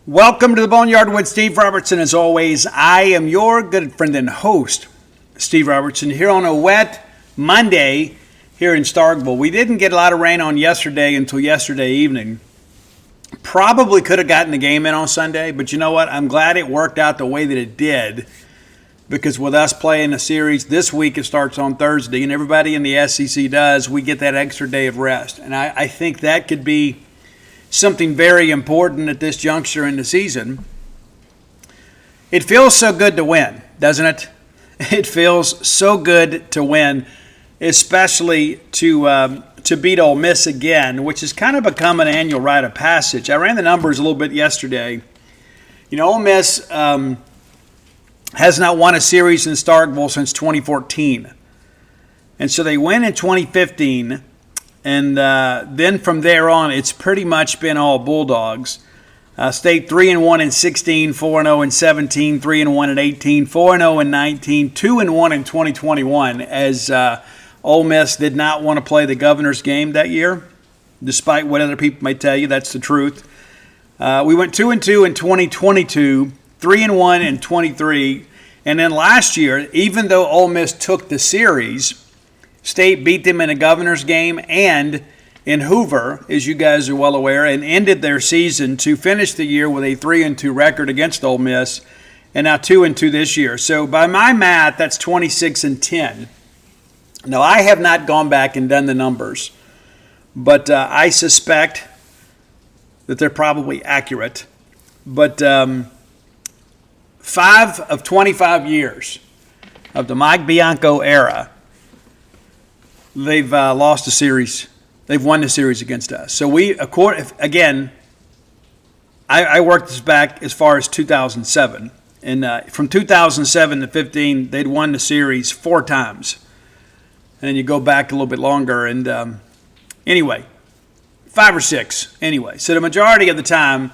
Welcome to the Boneyard with Steve Robertson. As always, I am your good friend and host, Steve Robertson, here on a wet Monday here in Starkville. We didn't get a lot of rain on yesterday until yesterday evening. Probably could have gotten the game in on Sunday, but you know what? I'm glad it worked out the way that it did, because with us playing a series this week, it starts on Thursday, and everybody in the SEC does, we get that extra day of rest. And I think that could be something very important at this juncture in the season. It feels so good to win, doesn't it? It feels so good to win, especially to beat Ole Miss again, which has kind of become an annual rite of passage. I ran the numbers a little bit yesterday. You know, Ole Miss has not won a series in Starkville since 2014. And so they win in 2015. And then from there on, it's pretty much been all Bulldogs. State 3-1 in 16, 4-0 in 17, 3-1 in 18, 4-0 in 19, 2-1 in 2021, as Ole Miss did not want to play the Governor's game that year, despite what other people may tell you. That's the truth. We went 2-2 in 2022, 3-1 in 23, and then last year, even though Ole Miss took the series, State beat them in a Governor's game and in Hoover, as you guys are well aware, and ended their season to finish the year with a 3-2 record against Ole Miss, and now 2-2 this year. So by my math, that's 26-10. Now, I have not gone back and done the numbers, but I suspect that they're probably accurate. But 5 of 25 years of the Mike Bianco era, they've lost a series. They've won the series against us. So I worked this back as far as 2007. And from 2007 to 15, they'd won the series 4 times. And then you go back a little bit longer. And anyway, 5 or 6 anyway. So the majority of the time,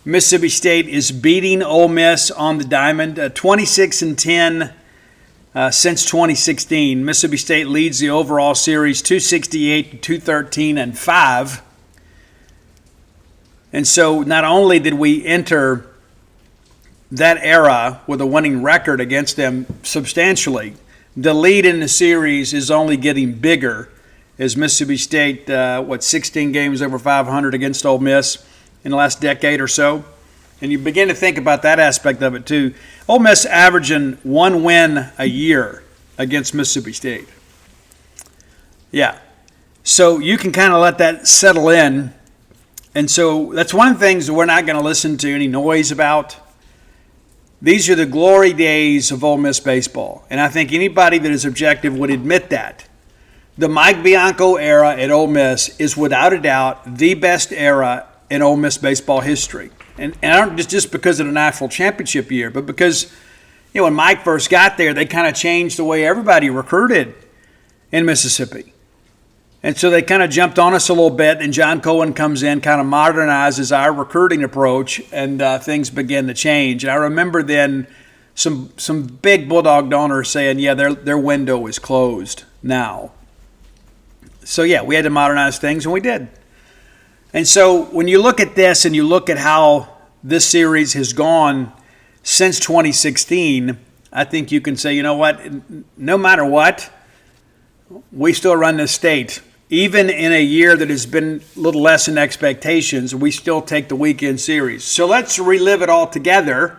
Mississippi State is beating Ole Miss on the diamond, 26-10. Since 2016, Mississippi State leads the overall series 268-213-5. And so not only did we enter that era with a winning record against them substantially, the lead in the series is only getting bigger as Mississippi State, 16 games over 500 against Ole Miss in the last decade or so. And you begin to think about that aspect of it too. Ole Miss averaging 1 win a year against Mississippi State. Yeah. So you can kind of let that settle in. And so that's one of the things that we're not going to listen to any noise about. These are the glory days of Ole Miss baseball. And I think anybody that is objective would admit that. The Mike Bianco era at Ole Miss is without a doubt the best era in Ole Miss baseball history. And I don't just because of the national championship year, but because, when Mike first got there, they kind of changed the way everybody recruited in Mississippi. And so they kind of jumped on us a little bit, and John Cohen comes in, kind of modernizes our recruiting approach, and things begin to change. And I remember then some big Bulldog donors saying, yeah, their window is closed now. So, yeah, we had to modernize things, and we did. And so when you look at this and you look at how this series has gone since 2016, I think you can say, you know what, no matter what, we still run this state. Even in a year that has been a little less than expectations, we still take the weekend series. So let's relive it all together,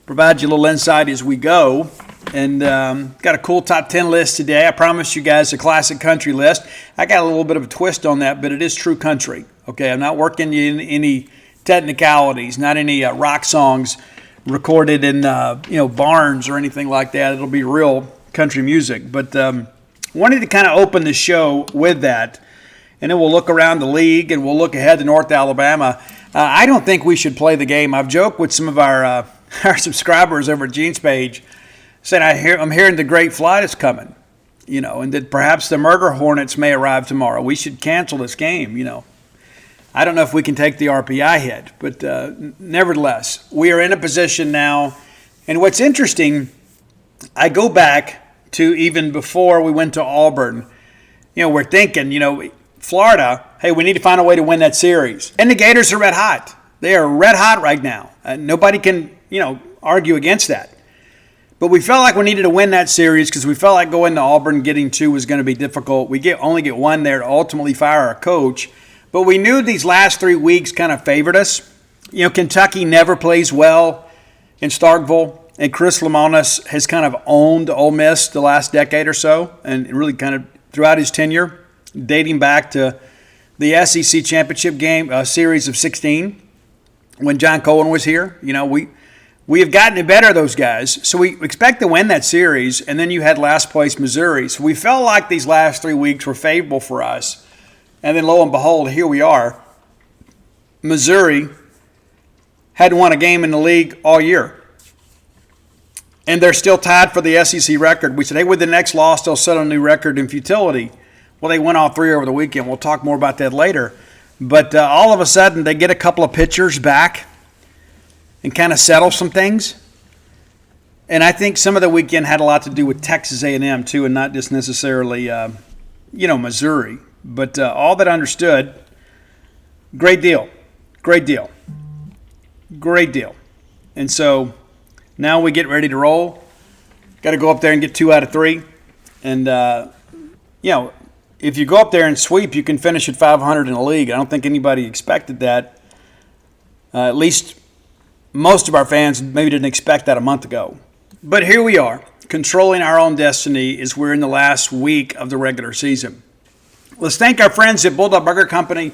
provide you a little insight as we go. And got a cool top 10 list today. I promised you guys a classic country list. I got a little bit of a twist on that, but it is true country. Okay, I'm not working in any technicalities, not any rock songs recorded in barns or anything like that. It'll be real country music. But wanted to kind of open the show with that, and then we'll look around the league and we'll look ahead to North Alabama. I don't think we should play the game. I've joked with some of our subscribers over at Gene's page, saying I'm hearing the Great Flight is coming, and that perhaps the murder hornets may arrive tomorrow. We should cancel this game, I don't know if we can take the RPI hit, but nevertheless, we are in a position now. And what's interesting, I go back to even before we went to Auburn. We're thinking, Florida, hey, we need to find a way to win that series. And the Gators are red hot. They are red hot right now. Nobody can, argue against that. But we felt like we needed to win that series because we felt like going to Auburn, getting 2 was going to be difficult. We only get 1 there to ultimately fire our coach. But we knew these last 3 weeks kind of favored us. Kentucky never plays well in Starkville, and Chris Lemonis has kind of owned Ole Miss the last decade or so, and really kind of throughout his tenure, dating back to the SEC championship game series of 16 when John Cohen was here. We have gotten the better of those guys, so we expect to win that series, and then you had last place Missouri. So we felt like these last 3 weeks were favorable for us, and then lo and behold, here we are. Missouri hadn't won a game in the league all year, and they're still tied for the SEC record. We said, hey, with the next loss, they'll set a new record in futility. Well, they won all 3 over the weekend. We'll talk more about that later. But all of a sudden, they get a couple of pitchers back and kind of settle some things. And I think some of the weekend had a lot to do with Texas A&M too, and not just necessarily, Missouri. But all that understood, great deal. And so now we get ready to roll. Got to go up there and get 2 out of 3. And, if you go up there and sweep, you can finish at 500 in the league. I don't think anybody expected that. At least most of our fans maybe didn't expect that a month ago. But here we are, controlling our own destiny as we're in the last week of the regular season. Let's thank our friends at Bulldog Burger Company,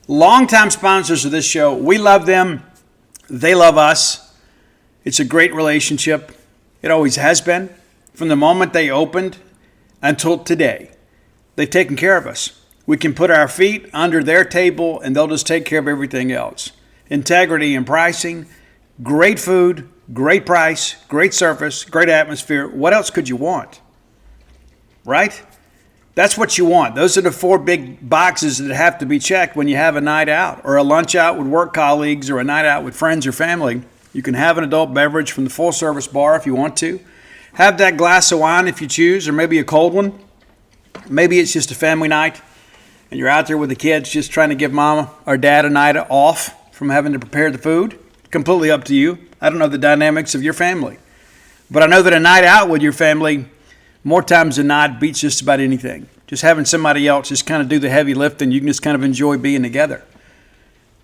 longtime sponsors of this show. We love them. They love us. It's a great relationship. It always has been. From the moment they opened until today, they've taken care of us. We can put our feet under their table, and they'll just take care of everything else. Integrity in pricing, great food, great price, great service, great atmosphere. What else could you want? Right? That's what you want. Those are the 4 big boxes that have to be checked when you have a night out or a lunch out with work colleagues or a night out with friends or family. You can have an adult beverage from the full-service bar if you want to. Have that glass of wine if you choose, or maybe a cold one. Maybe it's just a family night and you're out there with the kids just trying to give mama or dad a night off from having to prepare the food. Completely up to you. I don't know the dynamics of your family. But I know that a night out with your family, more times than not, beats just about anything. Just having somebody else just kind of do the heavy lifting, you can just kind of enjoy being together.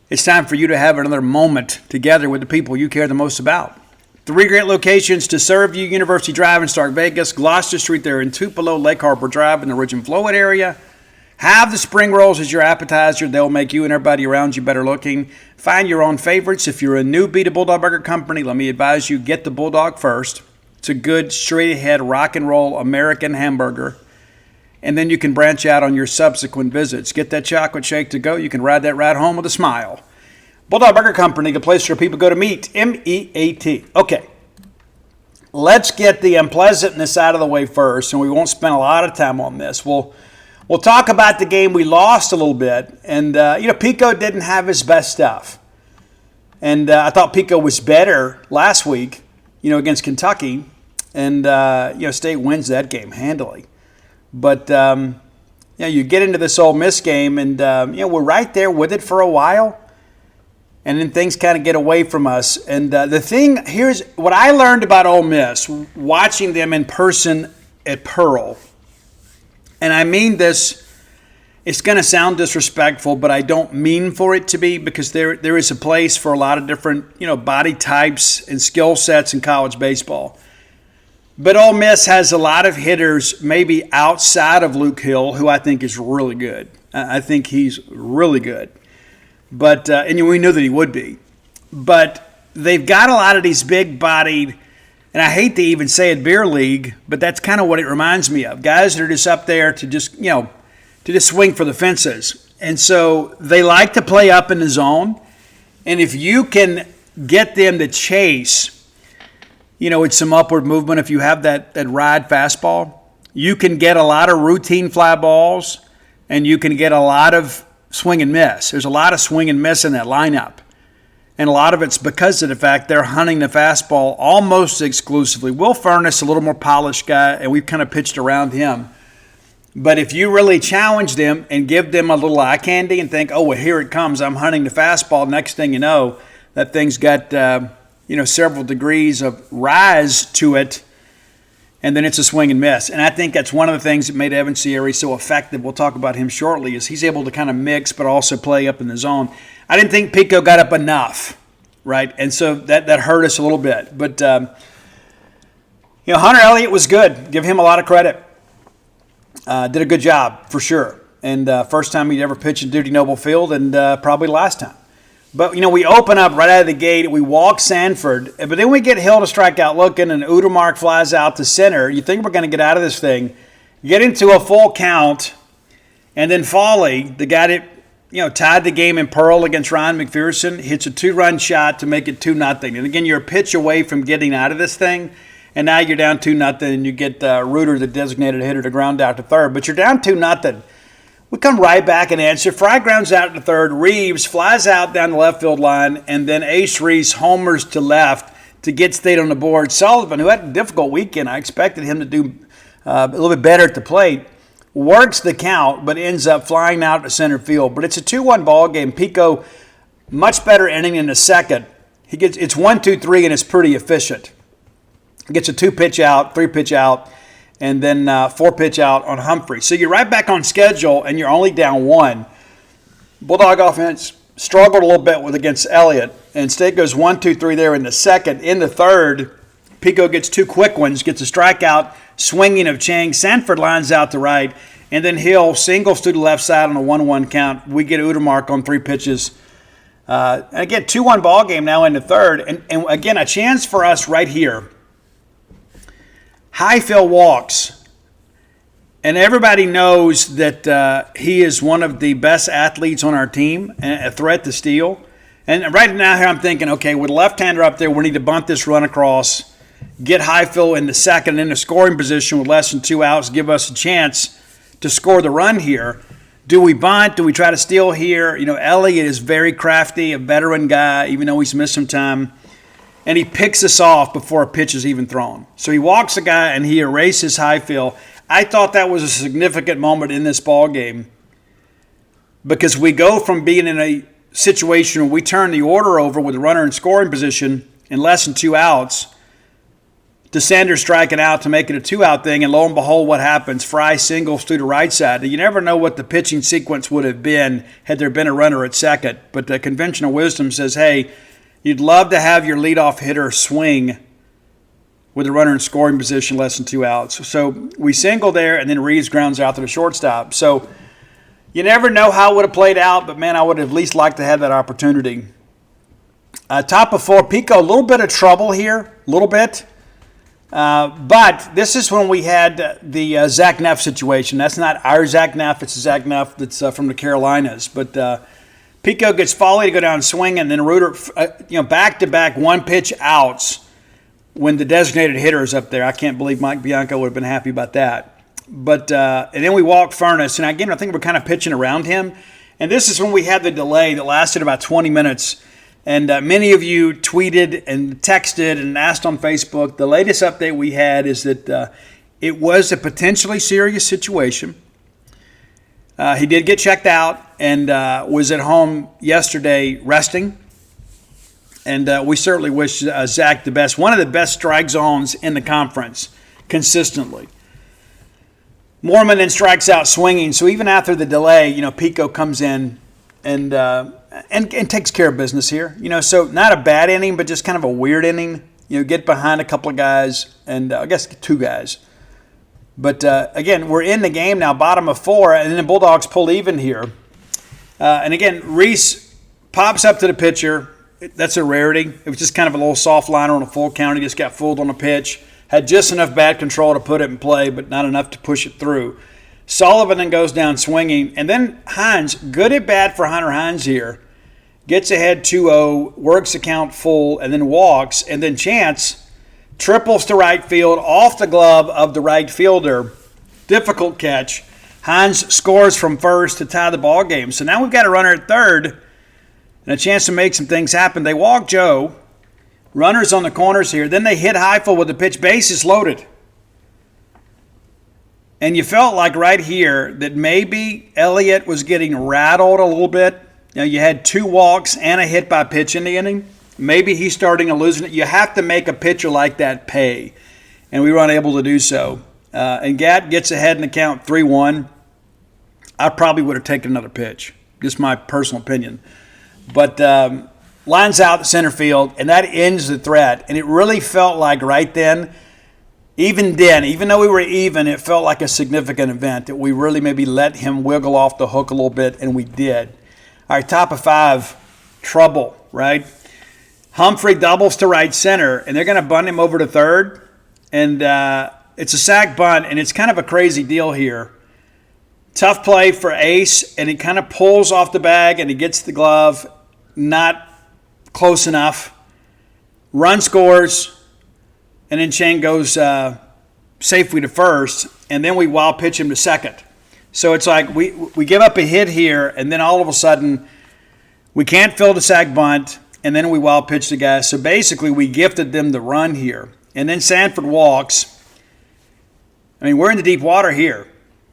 It's time for you to have another moment together with the people you care the most about. 3 great locations to serve you: University Drive in Stark Vegas, Gloucester Street there in Tupelo, Lake Harbor Drive in the Ridge and Flowwood area. Have the spring rolls as your appetizer. They'll make you and everybody around you better looking. Find your own favorites. If you're a newbie to Bulldog Burger Company, let me advise you, get the Bulldog first. It's a good, straight-ahead, rock and roll American hamburger. And then you can branch out on your subsequent visits. Get that chocolate shake to go. You can ride that ride home with a smile. Bulldog Burger Company, the place where people go to meet. M-E-A-T. Okay. Let's get the unpleasantness out of the way first, and we won't spend a lot of time on this. We'll talk about the game we lost a little bit. And, Pico didn't have his best stuff. And I thought Pico was better last week, against Kentucky. And, State wins that game handily. But, you get into this Ole Miss game, and, we're right there with it for a while. And then things kind of get away from us. And here's what I learned about Ole Miss, watching them in person at Pearl. And I mean this, it's going to sound disrespectful, but I don't mean for it to be, because there is a place for a lot of different, body types and skill sets in college baseball. But Ole Miss has a lot of hitters maybe outside of Luke Hill, who I think is really good. I think he's really good. But and we knew that he would be. But they've got a lot of these big-bodied, and I hate to even say it, beer league, but that's kind of what it reminds me of. Guys that are just up there to just swing for the fences. And so they like to play up in the zone. And if you can get them to chase, it's some upward movement. If you have that ride fastball, you can get a lot of routine fly balls, and you can get a lot of swing and miss. There's a lot of swing and miss in that lineup. And a lot of it's because of the fact they're hunting the fastball almost exclusively. Will Furness, a little more polished guy, and we've kind of pitched around him. But if you really challenge them and give them a little eye candy and think, oh, well, here it comes, I'm hunting the fastball, next thing you know, that thing's got several degrees of rise to it, and then it's a swing and miss. And I think that's one of the things that made Evan Sierra so effective. We'll talk about him shortly, is he's able to kind of mix but also play up in the zone. I didn't think Pico got up enough, right? And so that hurt us a little bit. But, Hunter Elliott was good. Give him a lot of credit. Did a good job, for sure. And first time he'd ever pitched in Duty Noble Field, and probably last time. But, we open up right out of the gate. We walk Sanford, but then we get Hill to strike out looking, and Udermark flies out to center. You think we're going to get out of this thing. Get into a full count, and then Foley, the guy that, tied the game in Pearl against Ryan McPherson, hits a 2-run shot to make it 2-0. And again, you're a pitch away from getting out of this thing, and now you're down 2-0, and you get Reuter, the designated hitter, to ground out to third. But you're down 2-0. We come right back and answer. Fry grounds out to third. Reeves flies out down the left field line, and then Ace Reese homers to left to get State on the board. Sullivan, who had a difficult weekend, I expected him to do a little bit better at the plate, works the count, but ends up flying out to center field. But it's a 2-1 ball game. Pico, much better inning in the second. It's 1-2-3, and it's pretty efficient. He gets a 2-pitch out, 3-pitch out, and then 4-pitch out on Humphrey. So you're right back on schedule, and you're only down 1. Bulldog offense struggled a little bit against Elliott, and State goes 1-2-3 there in the second. In the third, Pico gets 2 quick ones, gets a strikeout, swinging of Chang. Sanford lines out to right, and then Hill singles to the left side on a 1-1 count. We get Udermark on 3 pitches. And again, 2-1 ball game now in the third. And again, a chance for us right here. Highfield walks, and everybody knows that he is one of the best athletes on our team and a threat to steal. And right now here I'm thinking, okay, with a left-hander up there, we need to bunt this run across, get Highfield in the second in the scoring position with less than 2 outs, give us a chance to score the run here. Do we bunt? Do we try to steal here? Elliott is very crafty, a veteran guy, even though he's missed some time. And he picks us off before a pitch is even thrown. So he walks the guy, and he erases Highfield. I thought that was a significant moment in this ball game because we go from being in a situation where we turn the order over with a runner in scoring position in less than 2 outs to Sanders striking out to make it a 2-out thing, and lo and behold, what happens? Fry singles to the right side. You never know what the pitching sequence would have been had there been a runner at second, but the conventional wisdom says, hey, you'd love to have your leadoff hitter swing with a runner in scoring position less than 2 outs. So we single there, and then Reeves grounds out to the shortstop. So you never know how it would have played out, but, man, I would have at least liked to have that opportunity. Top of 4, Pico, a little bit of trouble here, a little bit. But this is when we had the Zach Neff situation. That's not our Zach Neff. It's Zach Neff that's from the Carolinas. But Pico gets Foley to go down and swing, and then Reuter, back-to-back 1-pitch outs when the designated hitter is up there. I can't believe Mike Bianco would have been happy about that. But and then we walk Furness, and again, I think we're kind of pitching around him. And this is when we had the delay that lasted about 20 minutes. And many of you tweeted and texted and asked on Facebook. The latest update we had is that it was a potentially serious situation. He did get checked out and was at home yesterday resting. And we certainly wish Zach the best. One of the best strike zones in the conference consistently. Mormon then strikes out swinging. So even after the delay, Pico comes in and takes care of business here. So not a bad inning, but just kind of a weird inning. Get behind a couple of guys, and I guess 2 guys. But, again, we're in the game now, bottom of 4, and then the Bulldogs pull even here. And, again, Reese pops up to the pitcher. That's a rarity. It was just kind of a little soft liner on a full count. He just got fooled on a pitch. Had just enough bat control to put it in play, but not enough to push it through. Sullivan then goes down swinging. And then Hines, good at bat for Hunter Hines here, gets ahead 2-0, works the count full, and then walks. And then Chance triples to right field off the glove of the right fielder. Difficult catch. Hines scores from first to tie the ball game. So now we've got a runner at third and a chance to make some things happen. They walk Joe. Runners on the corners here. Then they hit Highfield with the pitch. Bases loaded. And you felt like right here that maybe Elliott was getting rattled a little bit. You had 2 walks and a hit by pitch in the inning. Maybe he's starting to lose it. You have to make a pitcher like that pay, and we were unable to do so. And Gat gets ahead in the count 3-1. I probably would have taken another pitch. Just my personal opinion. But lines out the center field, and that ends the threat. And it really felt like right then, even though we were even, it felt like a significant event that we really maybe let him wiggle off the hook a little bit, and we did. All right, top of 5, trouble, right? Humphrey doubles to right center, and they're going to bunt him over to third. And it's a sac bunt, and it's kind of a crazy deal here. Tough play for Ace, and he kind of pulls off the bag, and he gets the glove. Not close enough. Run scores, and then Chang goes safely to first, and then we wild pitch him to second. So it's like we give up a hit here, and then all of a sudden we can't fill the sac bunt, and then we wild pitch the guy. So basically we gifted them the run here. And then Sanford walks. I mean, we're in the deep water here.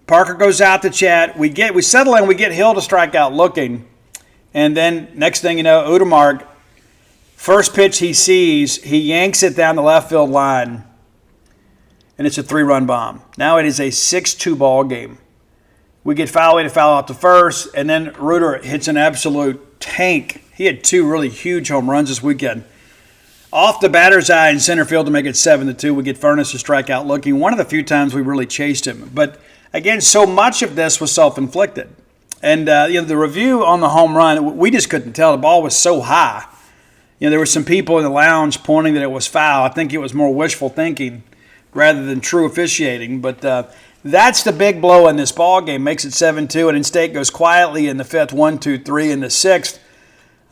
Parker goes out to chat. We settle in. We get Hill to strike out looking. And then next thing you know, Udemark, first pitch he sees, he yanks it down the left field line. And it's a 3-run bomb. Now it is a 6-2 ball game. We get foul away to foul out to first. And then Reuter hits an absolute tank. He had 2 really huge home runs this weekend. Off the batter's eye in center field to make it 7-2. We get Furness to strike out looking. One of the few times we really chased him. But again, so much of this was self-inflicted. And the review on the home run, we just couldn't tell. The ball was so high. There were some people in the lounge pointing that it was foul. I think it was more wishful thinking rather than true officiating. But that's the big blow in this ball game. Makes it 7-2, and then State goes quietly in the 5th, 1-2-3 in the 6th.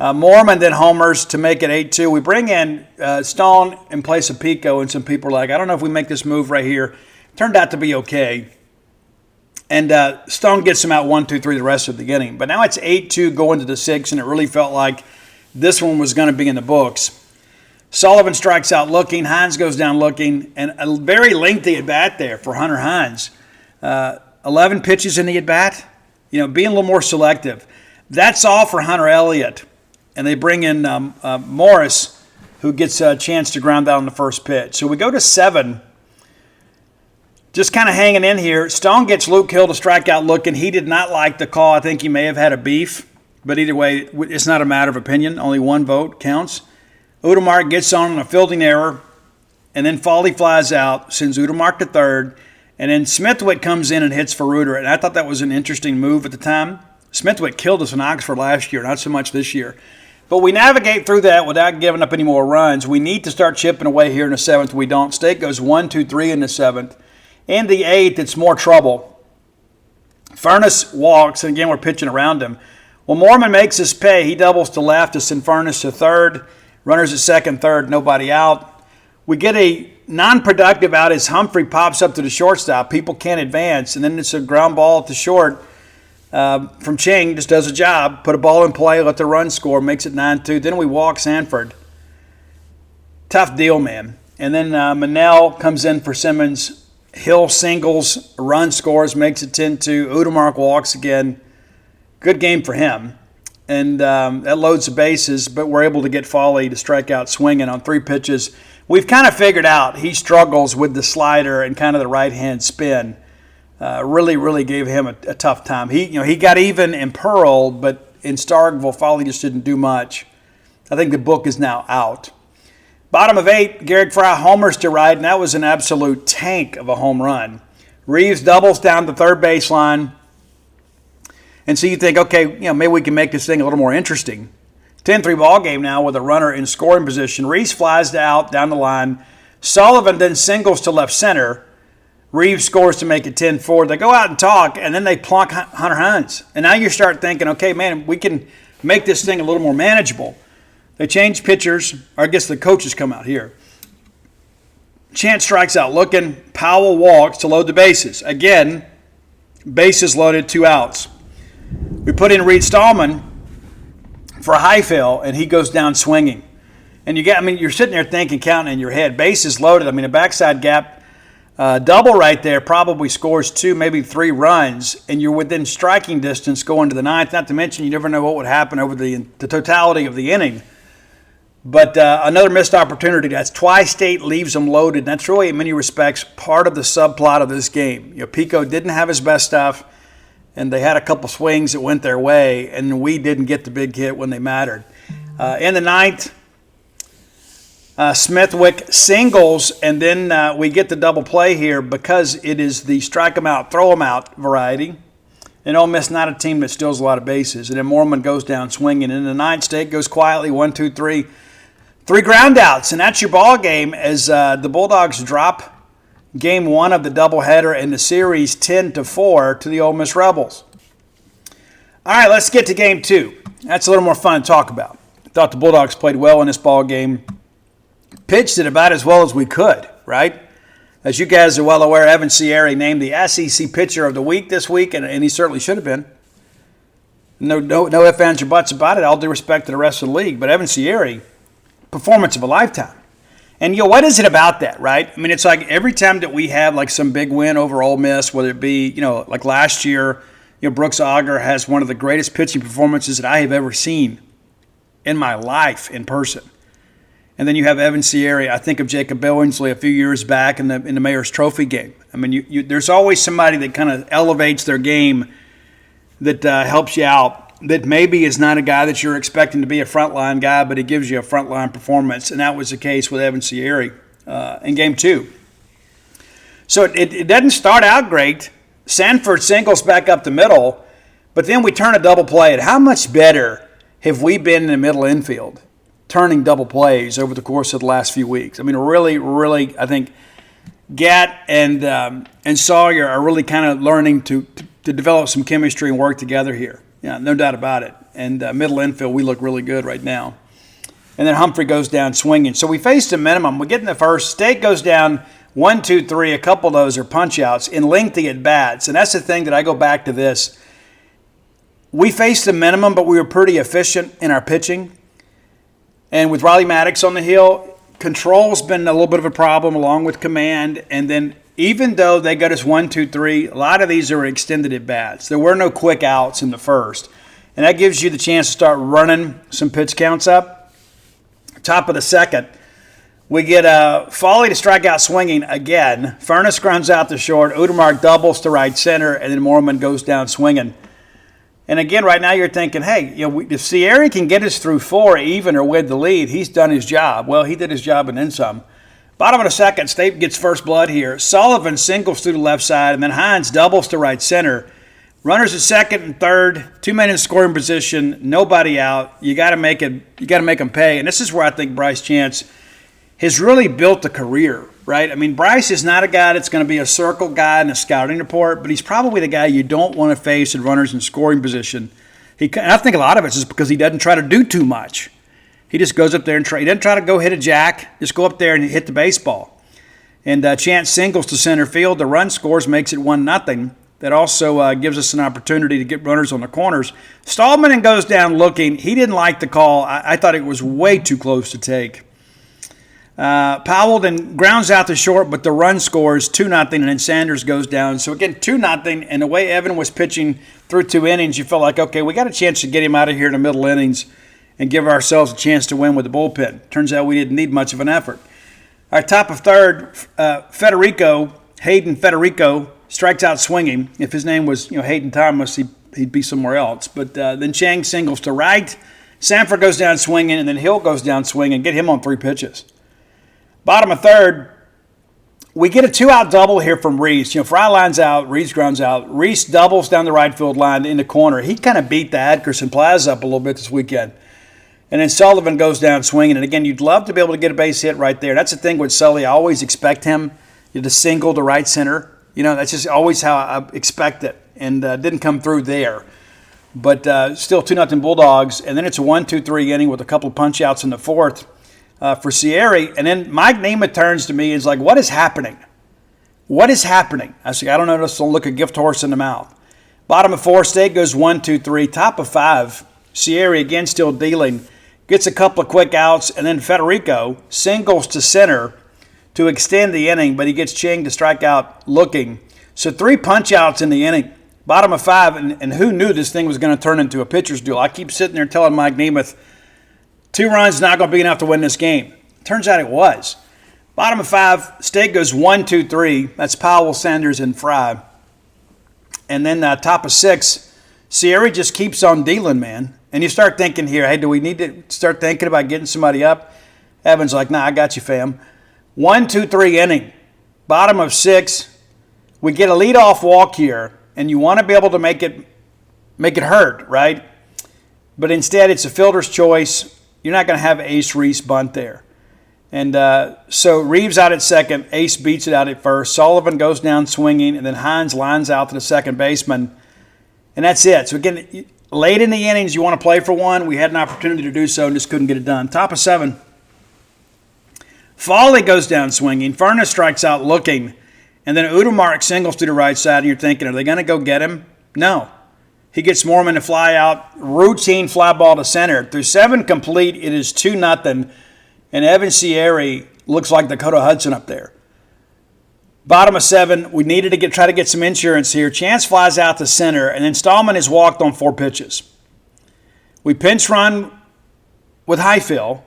Mormon then homers to make it 8-2. We bring in Stone in place of Pico, and some people are like, I don't know if we make this move right here. Turned out to be okay. And Stone gets him out 1-2-3 the rest of the inning. But now it's 8-2 going to the 6th, and it really felt like this one was going to be in the books. Sullivan strikes out looking. Hines goes down looking. And a very lengthy at-bat there for Hunter Hines. 11 pitches in the at-bat. Being a little more selective. That's all for Hunter Elliott. And they bring in Morris, who gets a chance to ground out on the first pitch. So we go to 7. Just kind of hanging in here. Stone gets Luke Hill to strike out looking. He did not like the call. I think he may have had a beef. But either way, it's not a matter of opinion. Only one vote counts. Udemark gets on a fielding error. And then Foley flies out, sends Udemark to third. And then Smithwick comes in and hits for Reuter. And I thought that was an interesting move at the time. Smithwick killed us in Oxford last year, not so much this year. But we navigate through that without giving up any more runs. We need to start chipping away here in the 7th. We don't. State goes 1-2-3 in the 7th. In the 8th, it's more trouble. Furness walks, and again, we're pitching around him. Well, Mormon makes his pay. He doubles to left to send Furness to third. Runners at second, third, nobody out. We get a non-productive out as Humphrey pops up to the shortstop. People can't advance, and then it's a ground ball at the short. From Chang, just does a job, put a ball in play, let the run score, makes it 9-2. Then we walk Sanford. Tough deal, man. And then Manel comes in for Simmons. Hill singles, run scores, makes it 10-2. Udemark walks again. Good game for him. And that loads the bases, but we're able to get Foley to strike out swinging on 3 pitches. We've kind of figured out he struggles with the slider and kind of the right-hand spin. Really gave him a tough time. He got even in Pearl, but in Starkville, Foley just didn't do much. I think the book is now out. Bottom of 8, Garrick Fry homers to right, and that was an absolute tank of a home run. Reeves doubles down the third baseline. And so you think, okay, maybe we can make this thing a little more interesting. 10-3 ball game now with a runner in scoring position. Reeves flies out down the line. Sullivan then singles to left center. Reeves scores to make it 10-4. They go out and talk, and then they plunk Hunter Hines. And now you start thinking, okay, man, we can make this thing a little more manageable. They change pitchers, or I guess the coaches come out here. Chance strikes out looking. Powell walks to load the bases. Again, bases loaded, 2 outs. We put in Reed Stallman for a Highfill, and he goes down swinging. And you're sitting there thinking, counting in your head, bases loaded. A backside gap double right there probably scores 2, maybe 3 runs, and you're within striking distance going to the 9th. Not to mention, you never know what would happen over the totality of the inning. But another missed opportunity. That's twice State leaves them loaded. And that's really, in many respects, part of the subplot of this game. Pico didn't have his best stuff, and they had a couple swings that went their way, and we didn't get the big hit when they mattered. In the ninth, Smithwick singles, and then we get the double play here because it is the strike 'em out, throw 'em out variety. And Ole Miss not a team that steals a lot of bases. And then Mormon goes down swinging. In the ninth, State goes quietly, 1, 2, 3. 3 ground outs, and that's your ball game as the Bulldogs drop game 1 of the doubleheader in the series 10-4 to the Ole Miss Rebels. All right, let's get to game 2. That's a little more fun to talk about. I thought the Bulldogs played well in this ball game. Pitched it about as well as we could, right? As you guys are well aware, Evan Sierra named the SEC Pitcher of the Week this week, and he certainly should have been. No ifs, ands, or buts about it. All due respect to the rest of the league, but Evan Sierra, performance of a lifetime. And, what is it about that, right? I mean, it's like every time that we have, like, some big win over Ole Miss, whether it be, like last year, Brooks Auger has one of the greatest pitching performances that I have ever seen in my life in person. And then you have Evan Sierra. I think of Jacob Billingsley a few years back in the Mayor's Trophy game. I mean, there's always somebody that kind of elevates their game that helps you out, that maybe is not a guy that you're expecting to be a frontline guy, but he gives you a frontline performance, and that was the case with Evan Sierra in Game 2. So it doesn't start out great. Sanford singles back up the middle, but then we turn a double play. And how much better have we been in the middle infield turning double plays over the course of the last few weeks? I mean, really, really, I think Gatt and Sawyer are really kind of learning to develop some chemistry and work together here. Yeah, no doubt about it. And middle infield, we look really good right now. And then Humphrey goes down swinging. So we faced a minimum. We get in the first. State goes down 1, 2, 3. A couple of those are punch-outs in lengthy at-bats. And that's the thing that I go back to this. We faced a minimum, but we were pretty efficient in our pitching. And with Riley Maddox on the hill, control's been a little bit of a problem along with command. And then even though they got us 1, 2, 3, a lot of these are extended at bats. There were no quick outs in the first. And that gives you the chance to start running some pitch counts up. Top of the second, we get Foley to strike out swinging again. Furness grounds out to short. Udemark doubles to right center, and then Mormon goes down swinging. And again, right now you're thinking, hey, if Sierra can get us through 4 even or with the lead, he's done his job. Well, he did his job and then some. Bottom of the second, State gets first blood here. Sullivan singles through the left side, and then Hines doubles to right center. Runners at second and third, 2 men in scoring position, nobody out. You got to make it. You got to make them pay. And this is where I think Bryce Chance has really built a career, right? I mean, Bryce is not a guy that's going to be a circle guy in a scouting report, but he's probably the guy you don't want to face in runners in scoring position. And I think a lot of it's just because he doesn't try to do too much. He just goes up there and he doesn't try to go hit a jack. Just go up there and hit the baseball. And Chance singles to center field. The run scores, makes it 1-0. That also gives us an opportunity to get runners on the corners. Stallman goes down looking. He didn't like the call. I thought it was way too close to take. Powell then grounds out to short, but the run scores 2-0, and then Sanders goes down. So again, 2-0, and the way Evan was pitching through 2 innings, you felt like, okay, we got a chance to get him out of here in the middle innings and give ourselves a chance to win with the bullpen. Turns out we didn't need much of an effort. Our top of third, Hayden Federico, strikes out swinging. If his name was Hayden Thomas, he'd be somewhere else. But then Chang singles to right. Sanford goes down swinging, and then Hill goes down swinging. Get him on 3 pitches. Bottom of third, we get a 2-out double here from Reese. Fry lines out, Reese grounds out. Reese doubles down the right field line in the corner. He kind of beat the Adkerson Plaza up a little bit this weekend. And then Sullivan goes down swinging. And again, you'd love to be able to get a base hit right there. That's the thing with Sully. I always expect him to single to right center. That's just always how I expect it. And didn't come through there. But still 2-0 Bulldogs. And then it's a 1-2-3 inning with a couple of punch outs in the fourth for Sierra. And then Mike Namath turns to me and is like, what is happening? What is happening? I said, I don't know. Just don't look a gift horse in the mouth. Bottom of 4, State goes 1-2-3. Top of 5, Sierra again still dealing. Gets a couple of quick outs, and then Federico singles to center to extend the inning, but he gets Chang to strike out looking. So 3 punch-outs in the inning. Bottom of 5, and who knew this thing was going to turn into a pitcher's duel? I keep sitting there telling Mike Namath, 2 runs not going to be enough to win this game. Turns out it was. Bottom of 5, State goes 1, 2, 3. That's Powell, Sanders, and Fry. And then top of 6, Sierra just keeps on dealing, man. And you start thinking here, hey, do we need to start thinking about getting somebody up? Evans like, nah, I got you, fam. 1, 2, 3 inning. Bottom of 6, we get a leadoff walk here, and you want to be able to make it hurt, right? But instead, it's a fielder's choice. You're not going to have Ace Reese bunt there. And so Reeves out at second. Ace beats it out at first. Sullivan goes down swinging, and then Hines lines out to the second baseman. And that's it. So again, late in the innings, you want to play for one. We had an opportunity to do so and just couldn't get it done. Top of 7. Foley goes down swinging. Furness strikes out looking. And then Udemark singles to the right side, and you're thinking, are they going to go get him? No. He gets Mormon to fly out. Routine fly ball to center. Through 7 complete, it is 2-0. And Evan Sierra looks like Dakota Hudson up there. Bottom of 7, we needed to try to get some insurance here. Chance flies out to center, and then Stallman is walked on 4 pitches. We pinch run with Highfield,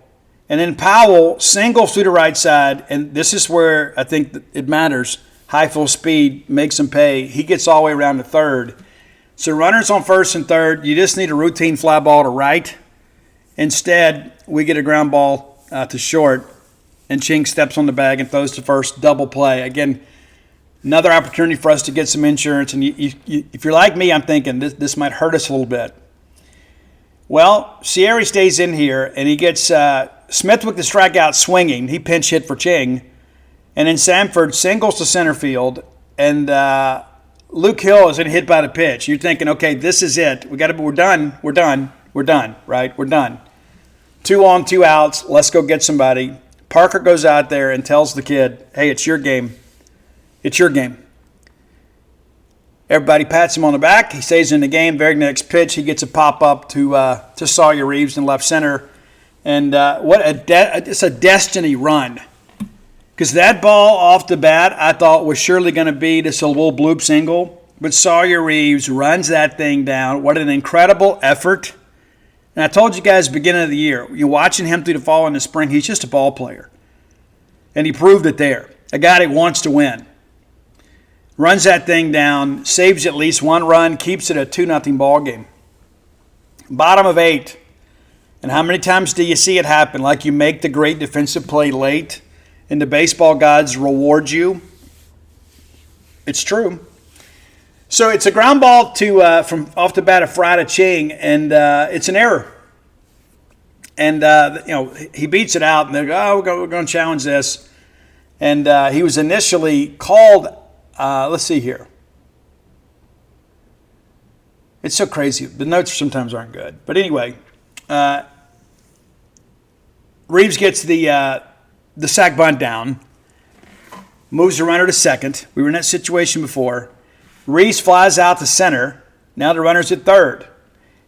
and then Powell singles to the right side, and this is where I think it matters. Highfield's speed makes him pay. He gets all the way around to third. So runners on first and third, you just need a routine fly ball to right. Instead, we get a ground ball to short, and Ching steps on the bag and throws to first, double play. Again, another opportunity for us to get some insurance. And if you're like me, I'm thinking this might hurt us a little bit. Well, Sierra stays in here, and he gets Smithwick to strike out swinging. He pinch hit for Ching. And then Samford singles to center field, and Luke Hill isn't hit by the pitch. You're thinking, okay, this is it. We're done, right? We're done. 2 on, 2 outs. Let's go get somebody. Parker goes out there and tells the kid, hey, it's your game. It's your game. Everybody pats him on the back. He stays in the game. Very next pitch, he gets a pop-up to Sawyer Reeves in left center. And it's a destiny run. Because that ball off the bat, I thought was surely going to be just a little bloop single. But Sawyer Reeves runs that thing down. What an incredible effort. And I told you guys at the beginning of the year, you're watching him through the fall and the spring, he's just a ball player. And he proved it there. A guy that wants to win. Runs that thing down, saves at least 1 run, keeps it a 2-0 ball game. Bottom of 8. And how many times do you see it happen? Like you make the great defensive play late, and the baseball gods reward you. It's true. So it's a ground ball to from off the bat of Fry to Ching, and it's an error. And he beats it out, and they go, we're going to challenge this. And he was initially called. Let's see here. It's so crazy. The notes sometimes aren't good, but anyway, Reeves gets the sack bunt down, moves the runner to second. We were in that situation before. Reese flies out to center. Now the runner's at third.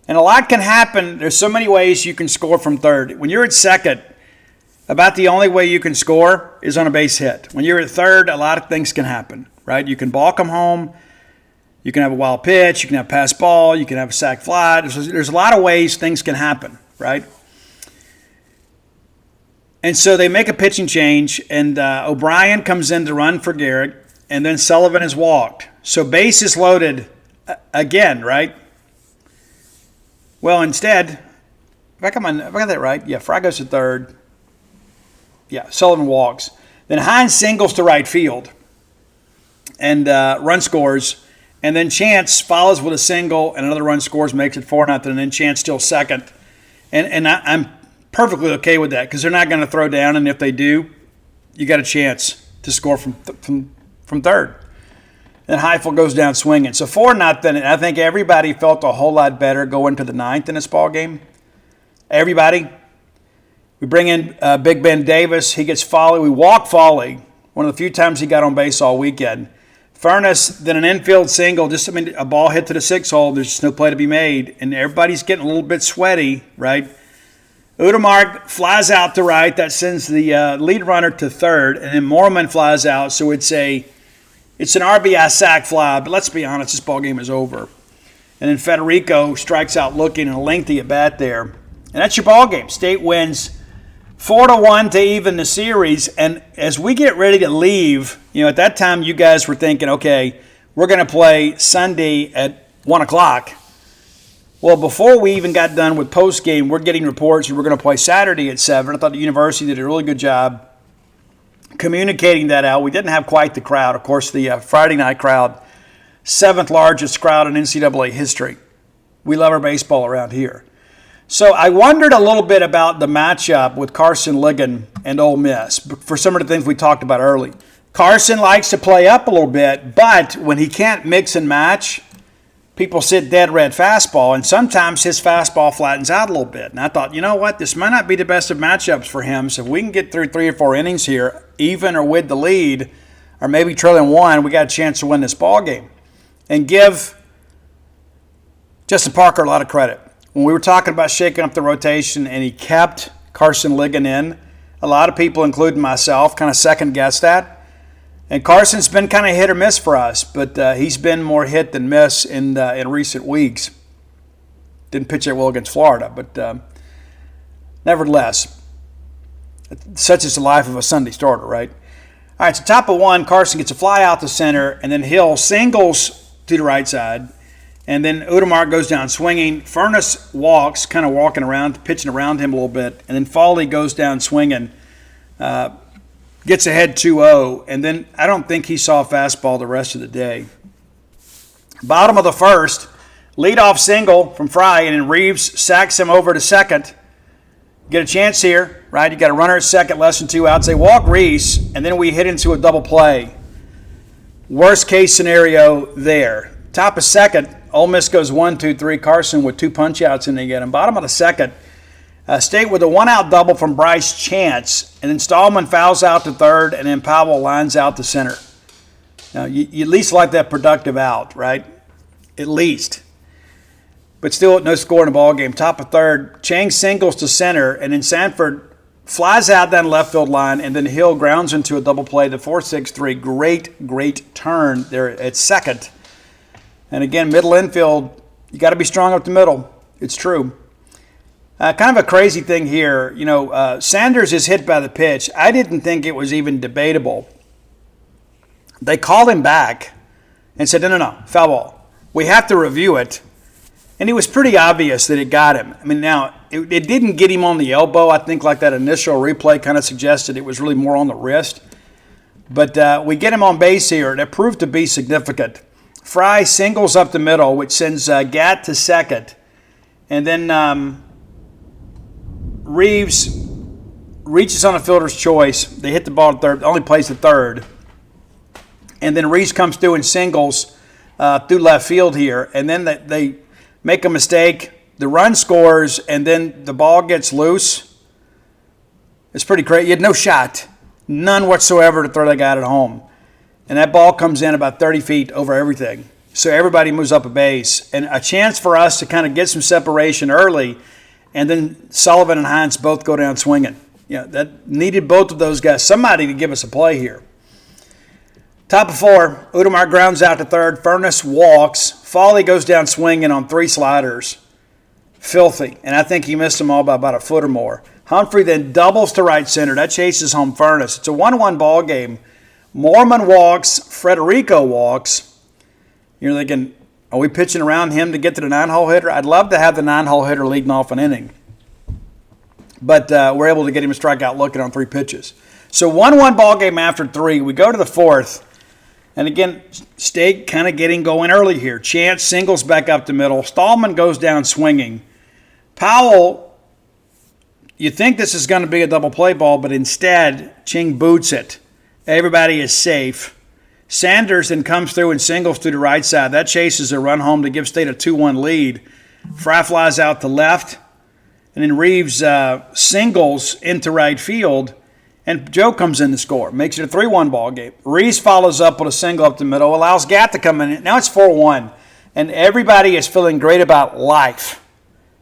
And a lot can happen. There's so many ways you can score from third. When you're at second, about the only way you can score is on a base hit. When you're at third, a lot of things can happen, right? You can balk them home. You can have a wild pitch. You can have a pass ball. You can have a sac fly. There's a lot of ways things can happen, right? And so they make a pitching change, and O'Brien comes in to run for Garrett, and then Sullivan is walked. So base is loaded again, right? Well, instead, if I got that right, yeah, Fry goes to third. Yeah, Sullivan walks. Then Hines singles to right field, and run scores. And then Chance follows with a single, and another run scores, makes it 4-0, and then Chance still second. And I'm perfectly okay with that because they're not going to throw down, and if they do, you got a chance to score from third. Then Heifel goes down swinging. So 4-0, and I think everybody felt a whole lot better going to the 9th in this ball game. Everybody. We bring in Big Ben Davis. He gets Foley. We walk Foley. One of the few times he got on base all weekend. Furness, then an infield single, a ball hit to the 6 hole. There's just no play to be made. And everybody's getting a little bit sweaty, right? Udemark flies out to right. That sends the lead runner to third. And then Mormon flies out. So it's an RBI sac fly. But let's be honest, this ball game is over. And then Federico strikes out looking, and a lengthy at bat there. And that's your ball game. State wins 4-1 to even the series. And as we get ready to leave, at that time you guys were thinking, okay, we're going to play Sunday at 1 o'clock. Well, before we even got done with post-game, we're getting reports that we're going to play Saturday at 7. I thought the university did a really good job communicating that out. We didn't have quite the crowd. Of course, the Friday night crowd, 7th largest crowd in NCAA history. We love our baseball around here. So I wondered a little bit about the matchup with Carson Ligon and Ole Miss for some of the things we talked about early. Carson likes to play up a little bit, but when he can't mix and match, people sit dead red fastball, and sometimes his fastball flattens out a little bit. And I thought, you know what, this might not be the best of matchups for him, so if we can get through 3 or 4 innings here, even or with the lead, or maybe trailing 1, we got a chance to win this ball game. And give Justin Parker a lot of credit. When we were talking about shaking up the rotation and he kept Carson Ligon in, a lot of people, including myself, kind of second-guessed that. And Carson's been kind of hit or miss for us, but he's been more hit than miss in recent weeks. Didn't pitch that well against Florida, but nevertheless, such is the life of a Sunday starter, right? All right, so top of 1, Carson gets a fly out to center, and then Hill singles to the right side, and then Udemar goes down swinging. Furness walks, kind of walking around, pitching around him a little bit, and then Foley goes down swinging. Gets ahead 2-0, and then I don't think he saw a fastball the rest of the day. Bottom of the first, leadoff single from Fry, and then Reeves sacks him over to second. Get a chance here, right? You got a runner at second, less than 2 outs. They walk Reese, and then we hit into a double play. Worst case scenario there. Top of second, Ole Miss goes 1-2-3. Carson with 2 punch outs, and they get him. Bottom of the second, State with a 1-out double from Bryce Chance, and then Stallman fouls out to third, and then Powell lines out to center. Now, you at least like that productive out, right? At least. But still, no score in the ball game. Top of third, Chang singles to center, and then Sanford flies out down the left field line, and then Hill grounds into a double play, the 4-6-3. Great turn there at second. And again, middle infield, you got to be strong up the middle. It's true. Kind of a crazy thing here. Sanders is hit by the pitch. I didn't think it was even debatable. They called him back and said, no, foul ball. We have to review it. And it was pretty obvious that it got him. I mean, now, it didn't get him on the elbow. I think like that initial replay kind of suggested it was really more on the wrist. But we get him on base here. That proved to be significant. Fry singles up the middle, which sends Gatt to second. And then Reeves reaches on a fielder's choice. They hit the ball to third, only plays to third. And then Reeves comes through and singles through left field here. And then they make a mistake. The run scores, and then the ball gets loose. It's pretty crazy. You had no shot, none whatsoever to throw that guy at home. And that ball comes in about 30 feet over everything. So everybody moves up a base. And a chance for us to kind of get some separation early. And then Sullivan and Hines both go down swinging. That needed both of those guys, somebody to give us a play here. Top of 4, Udemar grounds out to third. Furness walks. Foley goes down swinging on 3 sliders. Filthy. And I think he missed them all by about a foot or more. Humphrey then doubles to right center. That chases home Furness. It's a 1-1 ball game. Mormon walks. Frederico walks. You're thinking, are we pitching around him to get to the 9-hole hitter? I'd love to have the 9-hole hitter leading off an inning. But we're able to get him a strikeout looking on 3 pitches. So 1-1 ball game after 3. We go to the 4th. And again, State kind of getting going early here. Chance singles back up the middle. Stallman goes down swinging. Powell, you think this is going to be a double play ball, but instead, Ching boots it. Everybody is safe. Sanders then comes through and singles to the right side. That chases a run home to give State a 2-1 lead. Fry flies out to left. And then Reeves singles into right field. And Joe comes in to score. Makes it a 3-1 ball game. Reeves follows up with a single up the middle. Allows Gatt to come in. Now it's 4-1. And everybody is feeling great about life.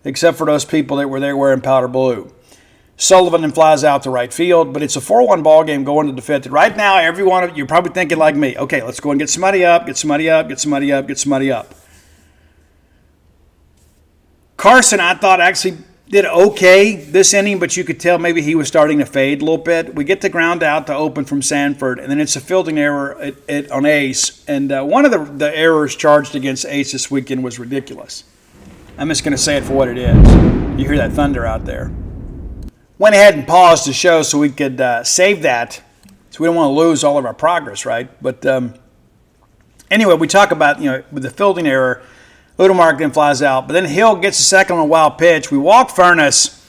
Except for those people that were there wearing powder blue. Sullivan then flies out to right field, but it's a 4-1 ball game going to the 5th. Right now, everyone of you're probably thinking like me, okay, let's go and get somebody up, get somebody up, get somebody up, get somebody up. Carson, I thought, actually did okay this inning, but you could tell maybe he was starting to fade a little bit. We get the ground out to open from Sanford, and then it's a fielding error on Ace. And one of the errors charged against Ace this weekend was ridiculous. I'm just going to say it for what it is. You hear that thunder out there. Went ahead and paused the show so we could save that, so we don't want to lose all of our progress, right? But anyway, we talk about, with the fielding error, Udemark then flies out, but then Hill gets a second on a wild pitch. We walk Furness,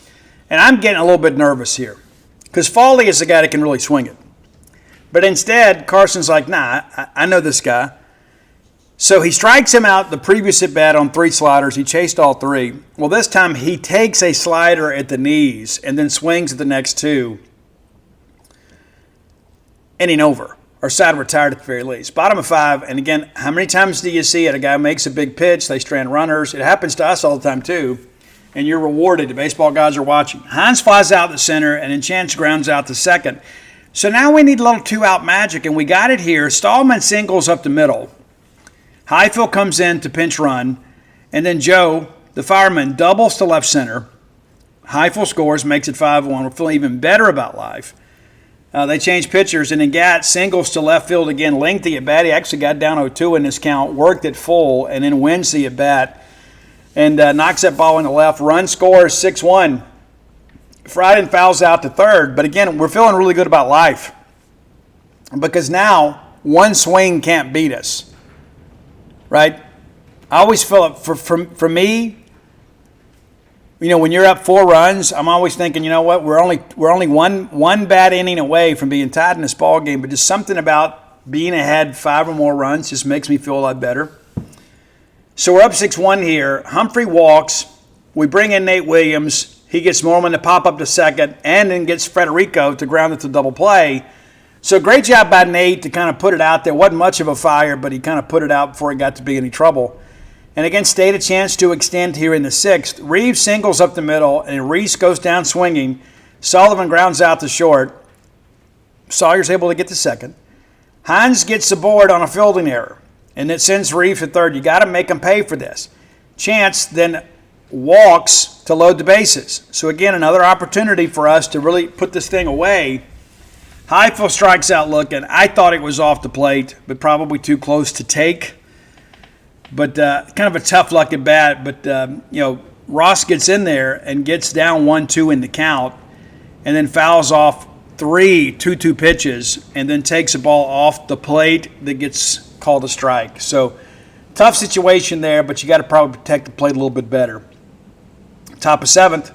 and I'm getting a little bit nervous here because Foley is the guy that can really swing it. But instead, Carson's like, nah, I know this guy. So he strikes him out the previous at-bat on 3 sliders. He chased all 3. Well, this time he takes a slider at the knees and then swings at the next 2. Inning over. Or side retired at the very least. Bottom of 5, and again, how many times do you see it? A guy makes a big pitch, they strand runners. It happens to us all the time too, and you're rewarded. The baseball guys are watching. Hines flies out the center, and then Chance grounds out to second. So now we need a little 2-out magic, and we got it here. Stallman singles up the middle. Highfield comes in to pinch run, and then Joe, the fireman, doubles to left center. Highfield scores, makes it 5-1. We're feeling even better about life. They change pitchers, and then Gatt singles to left field again, lengthy at bat. He actually got down 0-2 in this count, worked it full, and then wins the at bat and knocks that ball in the left. Run scores 6-1. Frieden fouls out to third, but again, we're feeling really good about life because now one swing can't beat us, right? I always feel it for me. When you're up 4 runs, I'm always thinking, you know what, we're only one bad inning away from being tied in this ball game, but just something about being ahead 5 or more runs just makes me feel a lot better. So we're up 6-1 here. Humphrey walks. We bring in Nate Williams. He gets Mormon to pop up to second and then gets Federico to ground it to double play. So great job by Nate to kind of put it out there. Wasn't much of a fire, but he kind of put it out before he got to be any trouble. And again, State a chance to extend here in the 6th. Reeves singles up the middle, and Reese goes down swinging. Sullivan grounds out to short. Sawyer's able to get to second. Hines gets the board on a fielding error, and it sends Reeves to third. You got to make him pay for this. Chance then walks to load the bases. So again, another opportunity for us to really put this thing away. Highfield strikes out looking. I thought it was off the plate, but probably too close to take. But kind of a tough luck at bat. But, Ross gets in there and gets down 1-2 in the count and then fouls off 3 2-2 pitches and then takes a ball off the plate that gets called a strike. So tough situation there, but you got to probably protect the plate a little bit better. Top of 7th.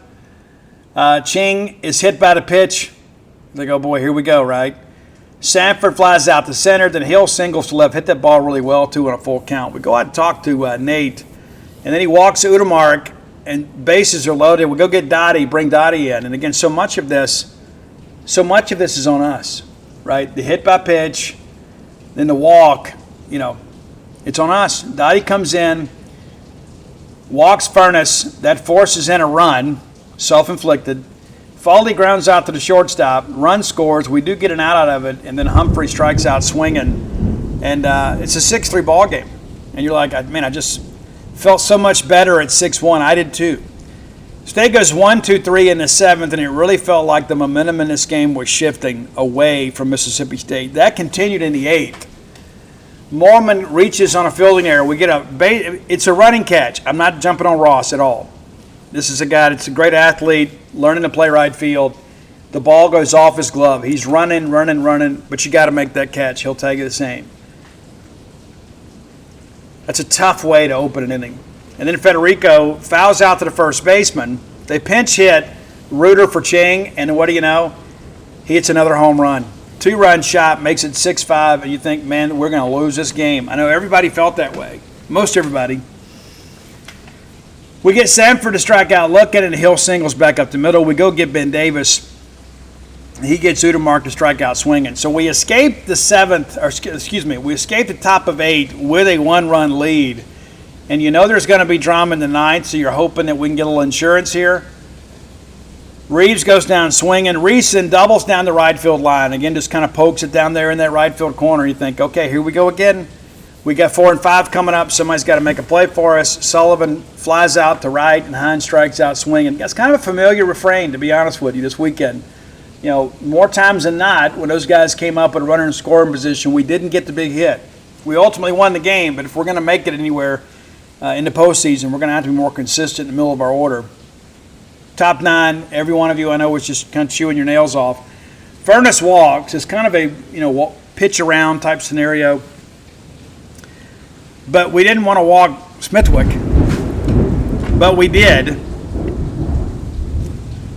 Ching is hit by the pitch. They go, boy, here we go, right? Sanford flies out to center, then Hill singles to left, hit that ball really well, too, on a full count. We go out and talk to Nate, and then he walks to Udemark, and bases are loaded. We go get Dottie, bring Dottie in. And again, so much of this is on us, right? The hit by pitch, then the walk, it's on us. Dottie comes in, walks Furness, that forces in a run, self-inflicted. Foley grounds out to the shortstop, run scores, we do get an out of it, and then Humphrey strikes out swinging, and it's a 6-3 ball game. And you're like, man, I just felt so much better at 6-1. I did too. State goes 1-2-3 in the 7th, and it really felt like the momentum in this game was shifting away from Mississippi State. That continued in the 8th. Mormon reaches on a fielding error. We get it's a running catch. I'm not jumping on Ross at all. This is a guy that's a great athlete, learning to play right field. The ball goes off his glove. He's running, but you got to make that catch. He'll tell you the same. That's a tough way to open an inning. And then Federico fouls out to the first baseman. They pinch hit Reuter for Ching, and what do you know? He hits another home run. 2-run shot, makes it 6-5, and you think, man, we're going to lose this game. I know everybody felt that way. Most everybody. We get Sanford to strike out looking, and Hill singles back up the middle. We go get Ben Davis. He gets Udemark to strike out swinging. So we escape the 7th, we escape the top of 8 with a 1-run lead. And there's going to be drama in the 9th, so you're hoping that we can get a little insurance here. Reeves goes down swinging. Reeson doubles down the right field line. Again, just kind of pokes it down there in that right field corner. You think, okay, here we go again. We got 4 and 5 coming up. Somebody's got to make a play for us. Sullivan flies out to right, and Hines strikes out swinging. That's kind of a familiar refrain, to be honest with you, this weekend. You know, more times than not, when those guys came up with a runner in scoring position, we didn't get the big hit. We ultimately won the game, but if we're going to make it anywhere in the postseason, we're going to have to be more consistent in the middle of our order. Top 9, every one of you I know was just kind of chewing your nails off. Furnace walks is kind of a pitch around type scenario. But we didn't want to walk Smithwick. But we did.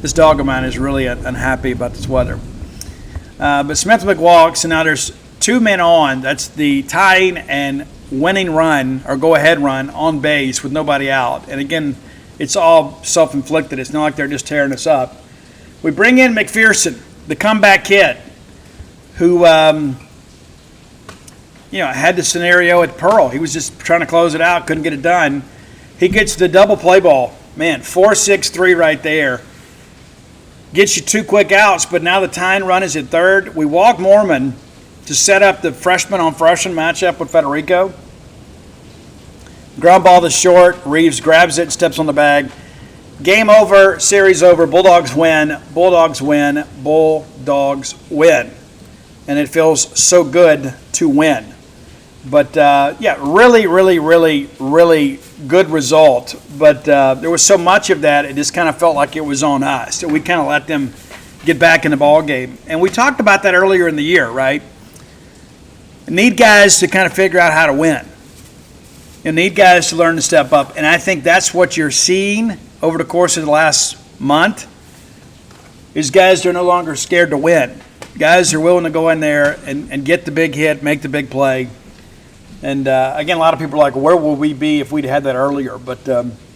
This dog of mine is really unhappy about this weather. But Smithwick walks, and now there's 2 men on. That's the tying and winning run, or go-ahead run, on base with nobody out. And again, it's all self-inflicted. It's not like they're just tearing us up. We bring in McPherson, the comeback kid, who had the scenario at Pearl. He was just trying to close it out, couldn't get it done. He gets the double play ball. Man, 4-6-3 right there. Gets you 2 quick outs, but now the tying run is at third. We walk Mormon to set up the freshman-on-freshman matchup with Federico. Ground ball to short. Reeves grabs it, steps on the bag. Game over, series over. Bulldogs win, Bulldogs win, Bulldogs win. And it feels so good to win. But, really, really, really, really good result. But there was so much of that, it just kind of felt like it was on us. So we kind of let them get back in the ball game. And we talked about that earlier in the year, right? You need guys to kind of figure out how to win. You need guys to learn to step up. And I think that's what you're seeing over the course of the last month is guys that are no longer scared to win. Guys are willing to go in there and get the big hit, make the big play. And, again, a lot of people are like, where would we be if we'd had that earlier? But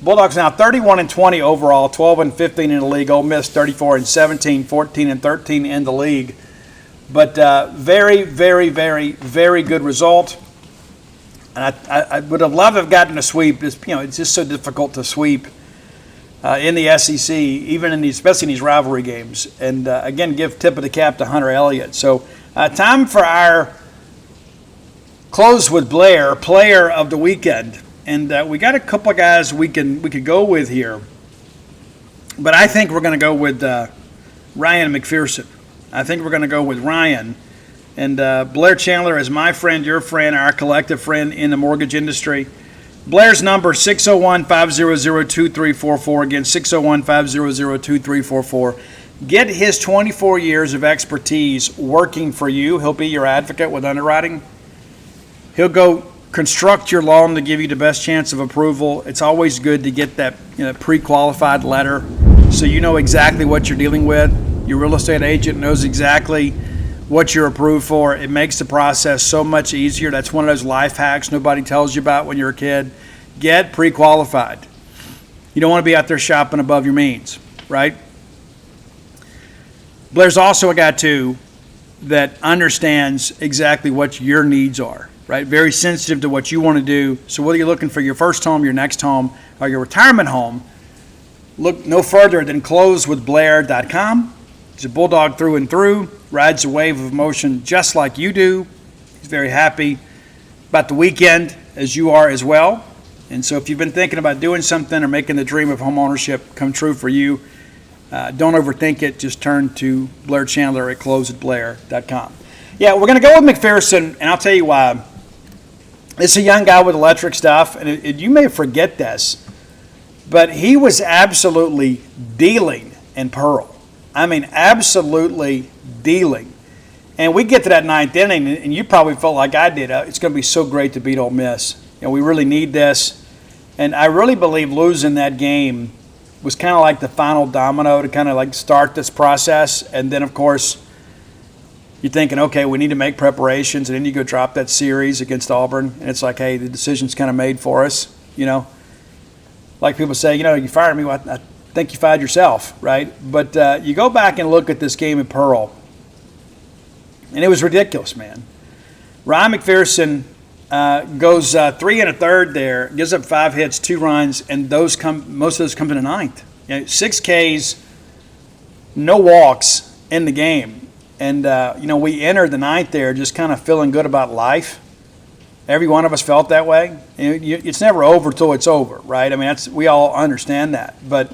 Bulldogs now 31-20 overall, 12-15 in the league. Ole Miss 34-17, 14-13 in the league. But very, very, very, very good result. And I would have loved to have gotten a sweep. It's just so difficult to sweep in the SEC, even especially in these rivalry games. And, again, give tip of the cap to Hunter Elliott. So time for our close with Blair, player of the weekend. And we got a couple of guys we could go with here. But I think we're going to go with Ryan McPherson. I think we're going to go with Ryan. And Blair Chandler is my friend, your friend, our collective friend in the mortgage industry. Blair's number, 601-500-2344. Again, 601-500-2344. Get his 24 years of expertise working for you. He'll be your advocate with underwriting. He'll go construct your loan to give you the best chance of approval. It's always good to get that pre-qualified letter so you know exactly what you're dealing with. Your real estate agent knows exactly what you're approved for. It makes the process so much easier. That's one of those life hacks nobody tells you about when you're a kid. Get pre-qualified. You don't want to be out there shopping above your means, right? Blair's also a guy, too, that understands exactly what your needs are. Right, very sensitive to what you want to do. So whether you're looking for your first home, your next home, or your retirement home, look no further than closewithblair.com. He's a Bulldog through and through, rides a wave of emotion just like you do. He's very happy about the weekend, as you are as well. And so if you've been thinking about doing something or making the dream of home ownership come true for you, don't overthink it. Just turn to Blair Chandler at closewithblair.com. Yeah, we're going to go with McPherson, and I'll tell you why. It's a young guy with electric stuff, and you may forget this, but he was absolutely dealing in Pearl. I mean, absolutely dealing. And we get to that ninth inning, and you probably felt like I did. It's going to be so great to beat Ole Miss. We really need this. And I really believe losing that game was kind of like the final domino to kind of like start this process. And then, of course, you're thinking, okay, we need to make preparations, and then you go drop that series against Auburn, and it's like, hey, the decision's kind of made for us, Like people say, you fired me, well, I think you fired yourself, right? But you go back and look at this game at Pearl, and it was ridiculous, man. Ryan McPherson goes 3 1/3 there, gives up 5 hits, 2 runs, and most of those come in the ninth. 6 Ks, no walks in the game. And, we entered the ninth there just kind of feeling good about life. Every one of us felt that way. It's never over till it's over, right? I mean, we all understand that. But,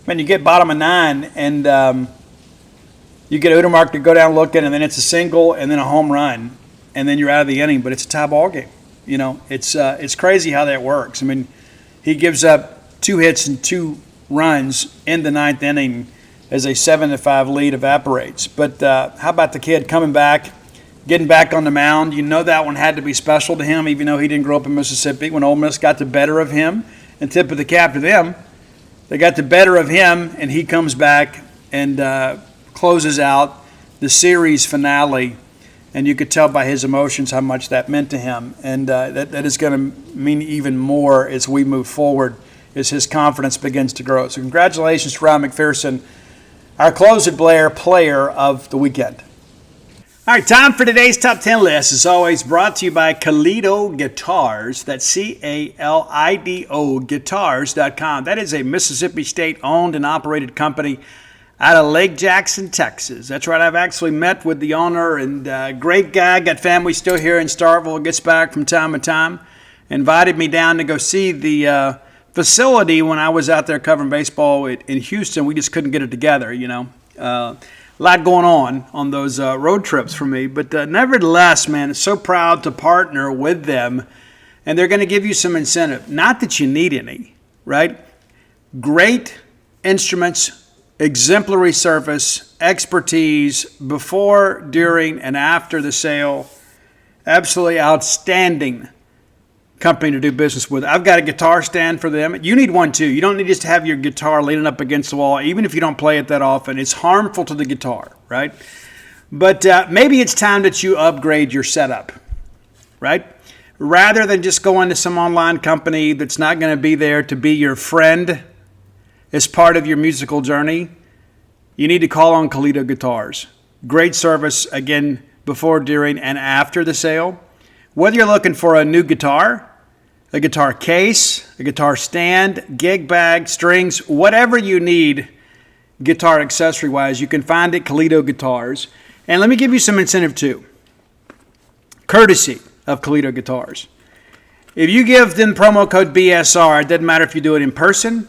man, you get bottom of 9, and you get Udemark to go down looking, and then it's a single and then a home run, and then you're out of the inning, but it's a tie ball game. It's crazy how that works. I mean, he gives up 2 hits and 2 runs in the 9th inning as a 7-5 lead evaporates. But how about the kid coming back, getting back on the mound? That one had to be special to him, even though he didn't grow up in Mississippi. When Ole Miss got the better of him, and tip of the cap to them, they got the better of him, and he comes back and closes out the series finale, and you could tell by his emotions how much that meant to him, and that is going to mean even more as we move forward, as his confidence begins to grow. So congratulations to Ron McPherson, our Close It Blair player of the weekend. All right, time for today's Top 10 list, as always, brought to you by Calido Guitars. That's Calido Guitars.com. That is a Mississippi State-owned and operated company out of Lake Jackson, Texas. That's right, I've actually met with the owner, and great guy, got family still here in Starkville, gets back from time to time, invited me down to go see the facility when I was out there covering baseball in Houston. We just couldn't get it together, a lot going on those road trips for me, but nevertheless, man, so proud to partner with them, and they're going to give you some incentive. Not that you need any, right? Great instruments, exemplary service, expertise before, during, and after the sale. Absolutely outstanding company to do business with. I've got a guitar stand for them. You need one too. You don't need just to have your guitar leaning up against the wall, even if you don't play it that often. It's harmful to the guitar, right? But maybe it's time that you upgrade your setup, right? Rather than just going to some online company that's not going to be there to be your friend as part of your musical journey, you need to call on Calido Guitars. Great service, again, before, during, and after the sale. Whether you're looking for a new guitar, a guitar case, a guitar stand, gig bag, strings, whatever you need guitar accessory-wise, you can find it at Calido Guitars. And let me give you some incentive too, courtesy of Calido Guitars. If you give them promo code BSR, it doesn't matter if you do it in person,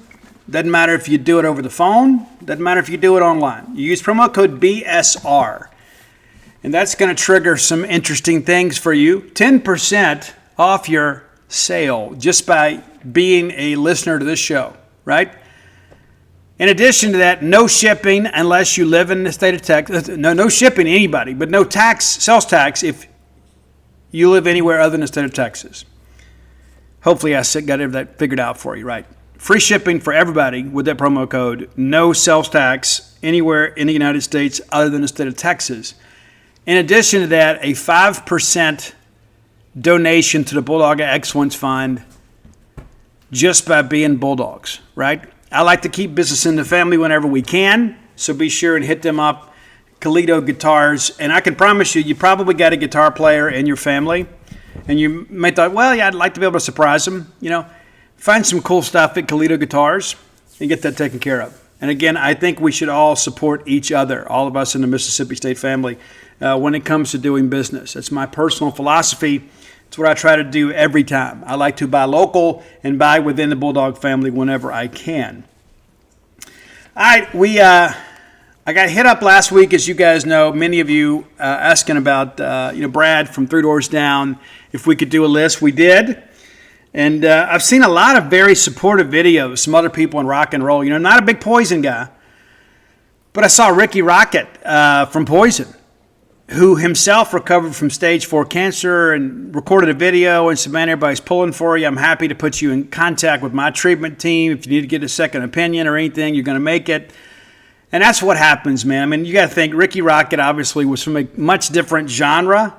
doesn't matter if you do it over the phone, doesn't matter if you do it online. You use promo code BSR, and that's going to trigger some interesting things for you. 10% off your sale just by being a listener to this show, right? In addition to that, no shipping unless you live in the state of Texas. No shipping to anybody, but no sales tax if you live anywhere other than the state of Texas. Hopefully I got that figured out for you, right? Free shipping for everybody with that promo code. No sales tax anywhere in the United States other than the state of Texas. In addition to that, a 5% donation to the Bulldog Excellence Fund just by being Bulldogs, right? I like to keep business in the family whenever we can, so be sure and hit them up, Calido Guitars. And I can promise you, you probably got a guitar player in your family, and you may thought, well, yeah, I'd like to be able to surprise them. Find some cool stuff at Calido Guitars and get that taken care of. And again, I think we should all support each other, all of us in the Mississippi State family, when it comes to doing business. That's my personal philosophy. It's what I try to do every time. I like to buy local and buy within the Bulldog family whenever I can. All right, I got hit up last week, as you guys know, many of you asking about Brad from Three Doors Down, if we could do a list. We did. And I've seen a lot of very supportive videos, some other people in rock and roll. Not a big Poison guy, but I saw Ricky Rocket from Poison, who himself recovered from stage 4 cancer and recorded a video and said, man, everybody's pulling for you. I'm happy to put you in contact with my treatment team. If you need to get a second opinion or anything, you're going to make it. And that's what happens, man. I mean, you got to think Ricky Rocket obviously was from a much different genre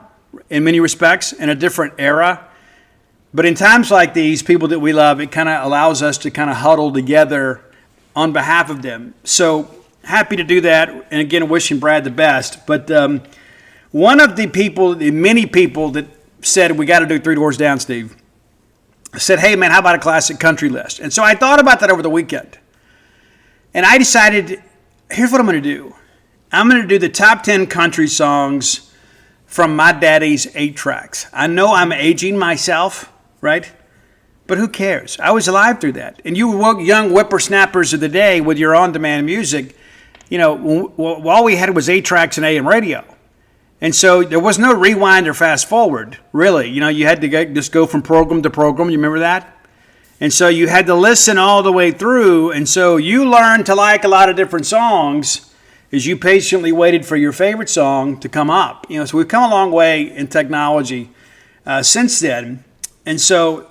in many respects, in a different era. But in times like these, people that we love, it kind of allows us to kind of huddle together on behalf of them. So happy to do that. And again, wishing Brad the best. But one of the many people that said, we got to do Three Doors Down, Steve, said, hey, man, how about a classic country list? And so I thought about that over the weekend. And I decided, here's what I'm going to do. I'm going to do the top 10 country songs from my daddy's 8 tracks. I know I'm aging myself, right? But who cares? I was alive through that. And you young whippersnappers of the day with your on-demand music, all we had was 8 tracks and AM radio. And so there was no rewind or fast forward, really. You had to just go from program to program. You remember that? And so you had to listen all the way through. And so you learned to like a lot of different songs as you patiently waited for your favorite song to come up. So we've come a long way in technology since then. And so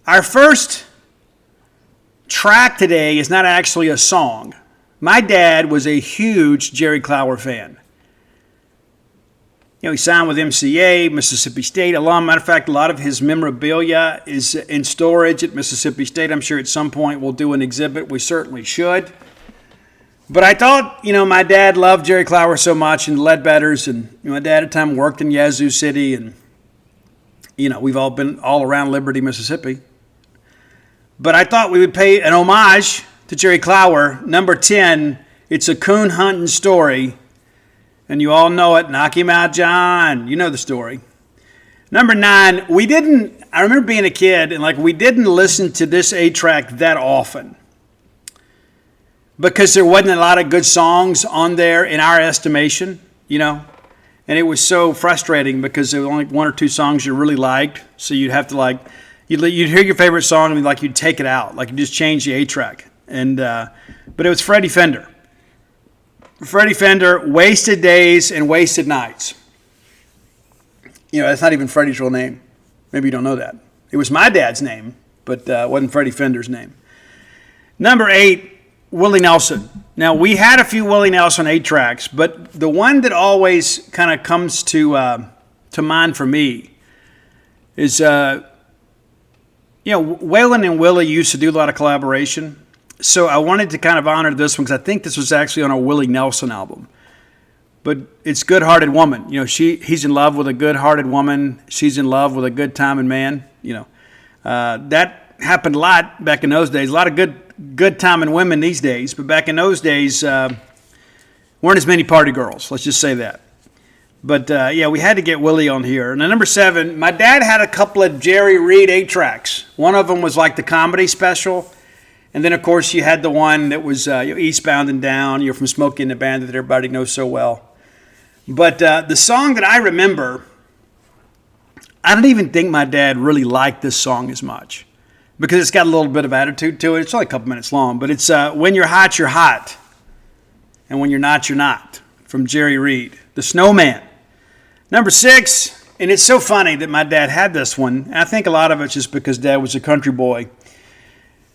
our first track today is not actually a song. My dad was a huge Jerry Clower fan. He signed with MCA, Mississippi State alum. Matter of fact, a lot of his memorabilia is in storage at Mississippi State. I'm sure at some point we'll do an exhibit. We certainly should. But I thought, my dad loved Jerry Clower so much and Ledbetters. And my dad at the time worked in Yazoo City. And, we've all been all around Liberty, Mississippi. But I thought we would pay an homage to Jerry Clower. Number 10, it's a coon hunting story. And you all know it. Knock him out, John. You know the story. Number 9, I remember being a kid, and we didn't listen to this 8-track that often. Because there wasn't a lot of good songs on there in our estimation, And it was so frustrating because there were only 1 or 2 songs you really liked. So you'd have to you'd hear your favorite song and you'd take it out. You just change the 8-track. But it was Freddie Fender. Freddie Fender, Wasted Days and Wasted Nights. That's not even Freddie's real name. Maybe you don't know that. It was my dad's name, but it wasn't Freddie Fender's name. Number 8, Willie Nelson. Now, we had a few Willie Nelson 8-tracks, but the one that always kind of comes to mind for me is, Waylon and Willie used to do a lot of collaboration. So I wanted to kind of honor this one because I think this was actually on a Willie Nelson album. But it's Good Hearted Woman. He's in love with a good-hearted woman. She's in love with a good-timing man. That happened a lot back in those days. A lot of good-timing women these days. But back in those days, weren't as many party girls. Let's just say that. But, we had to get Willie on here. And number 7, my dad had a couple of Jerry Reed 8-tracks. One of them was the comedy special. And then, of course, you had the one that was Eastbound and Down. You're from Smokey and the Bandit that everybody knows so well. But the song that I remember, I don't even think my dad really liked this song as much because it's got a little bit of attitude to it. It's only a couple minutes long, but it's When You're Hot, You're Hot. And When You're Not, You're Not from Jerry Reed, the Snowman. Number 6, and it's so funny that my dad had this one. And I think a lot of it's just because Dad was a country boy.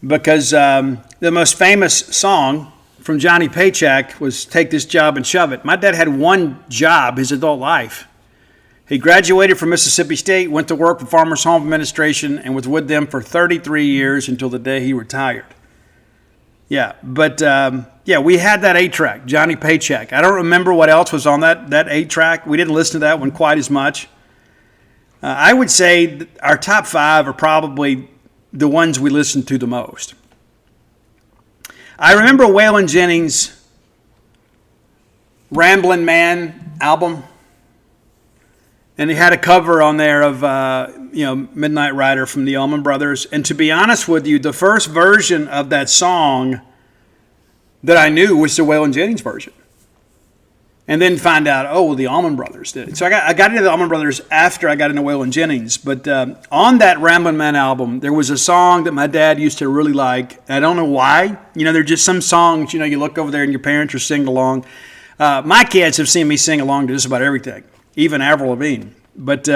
Because the most famous song from Johnny Paycheck was Take This Job and Shove It. My dad had one job his adult life. He graduated from Mississippi State, went to work for Farmers Home Administration, and was with them for 33 years until the day he retired. We had that 8-track, Johnny Paycheck. I don't remember what else was on that 8-track. We didn't listen to that one quite as much. I would say our top 5 are probably the ones we listen to the most. I remember Waylon Jennings' Ramblin' Man album, and he had a cover on there of Midnight Rider from the Allman Brothers. And to be honest with you, the first version of that song that I knew was the Waylon Jennings version. And then find out, the Allman Brothers did it. So I got into the Allman Brothers after I got into Waylon Jennings. But on that Ramblin' Man album, there was a song that my dad used to really like. I don't know why. There are just some songs, you look over there and your parents are singing along. My kids have seen me sing along to just about everything, even Avril Lavigne. But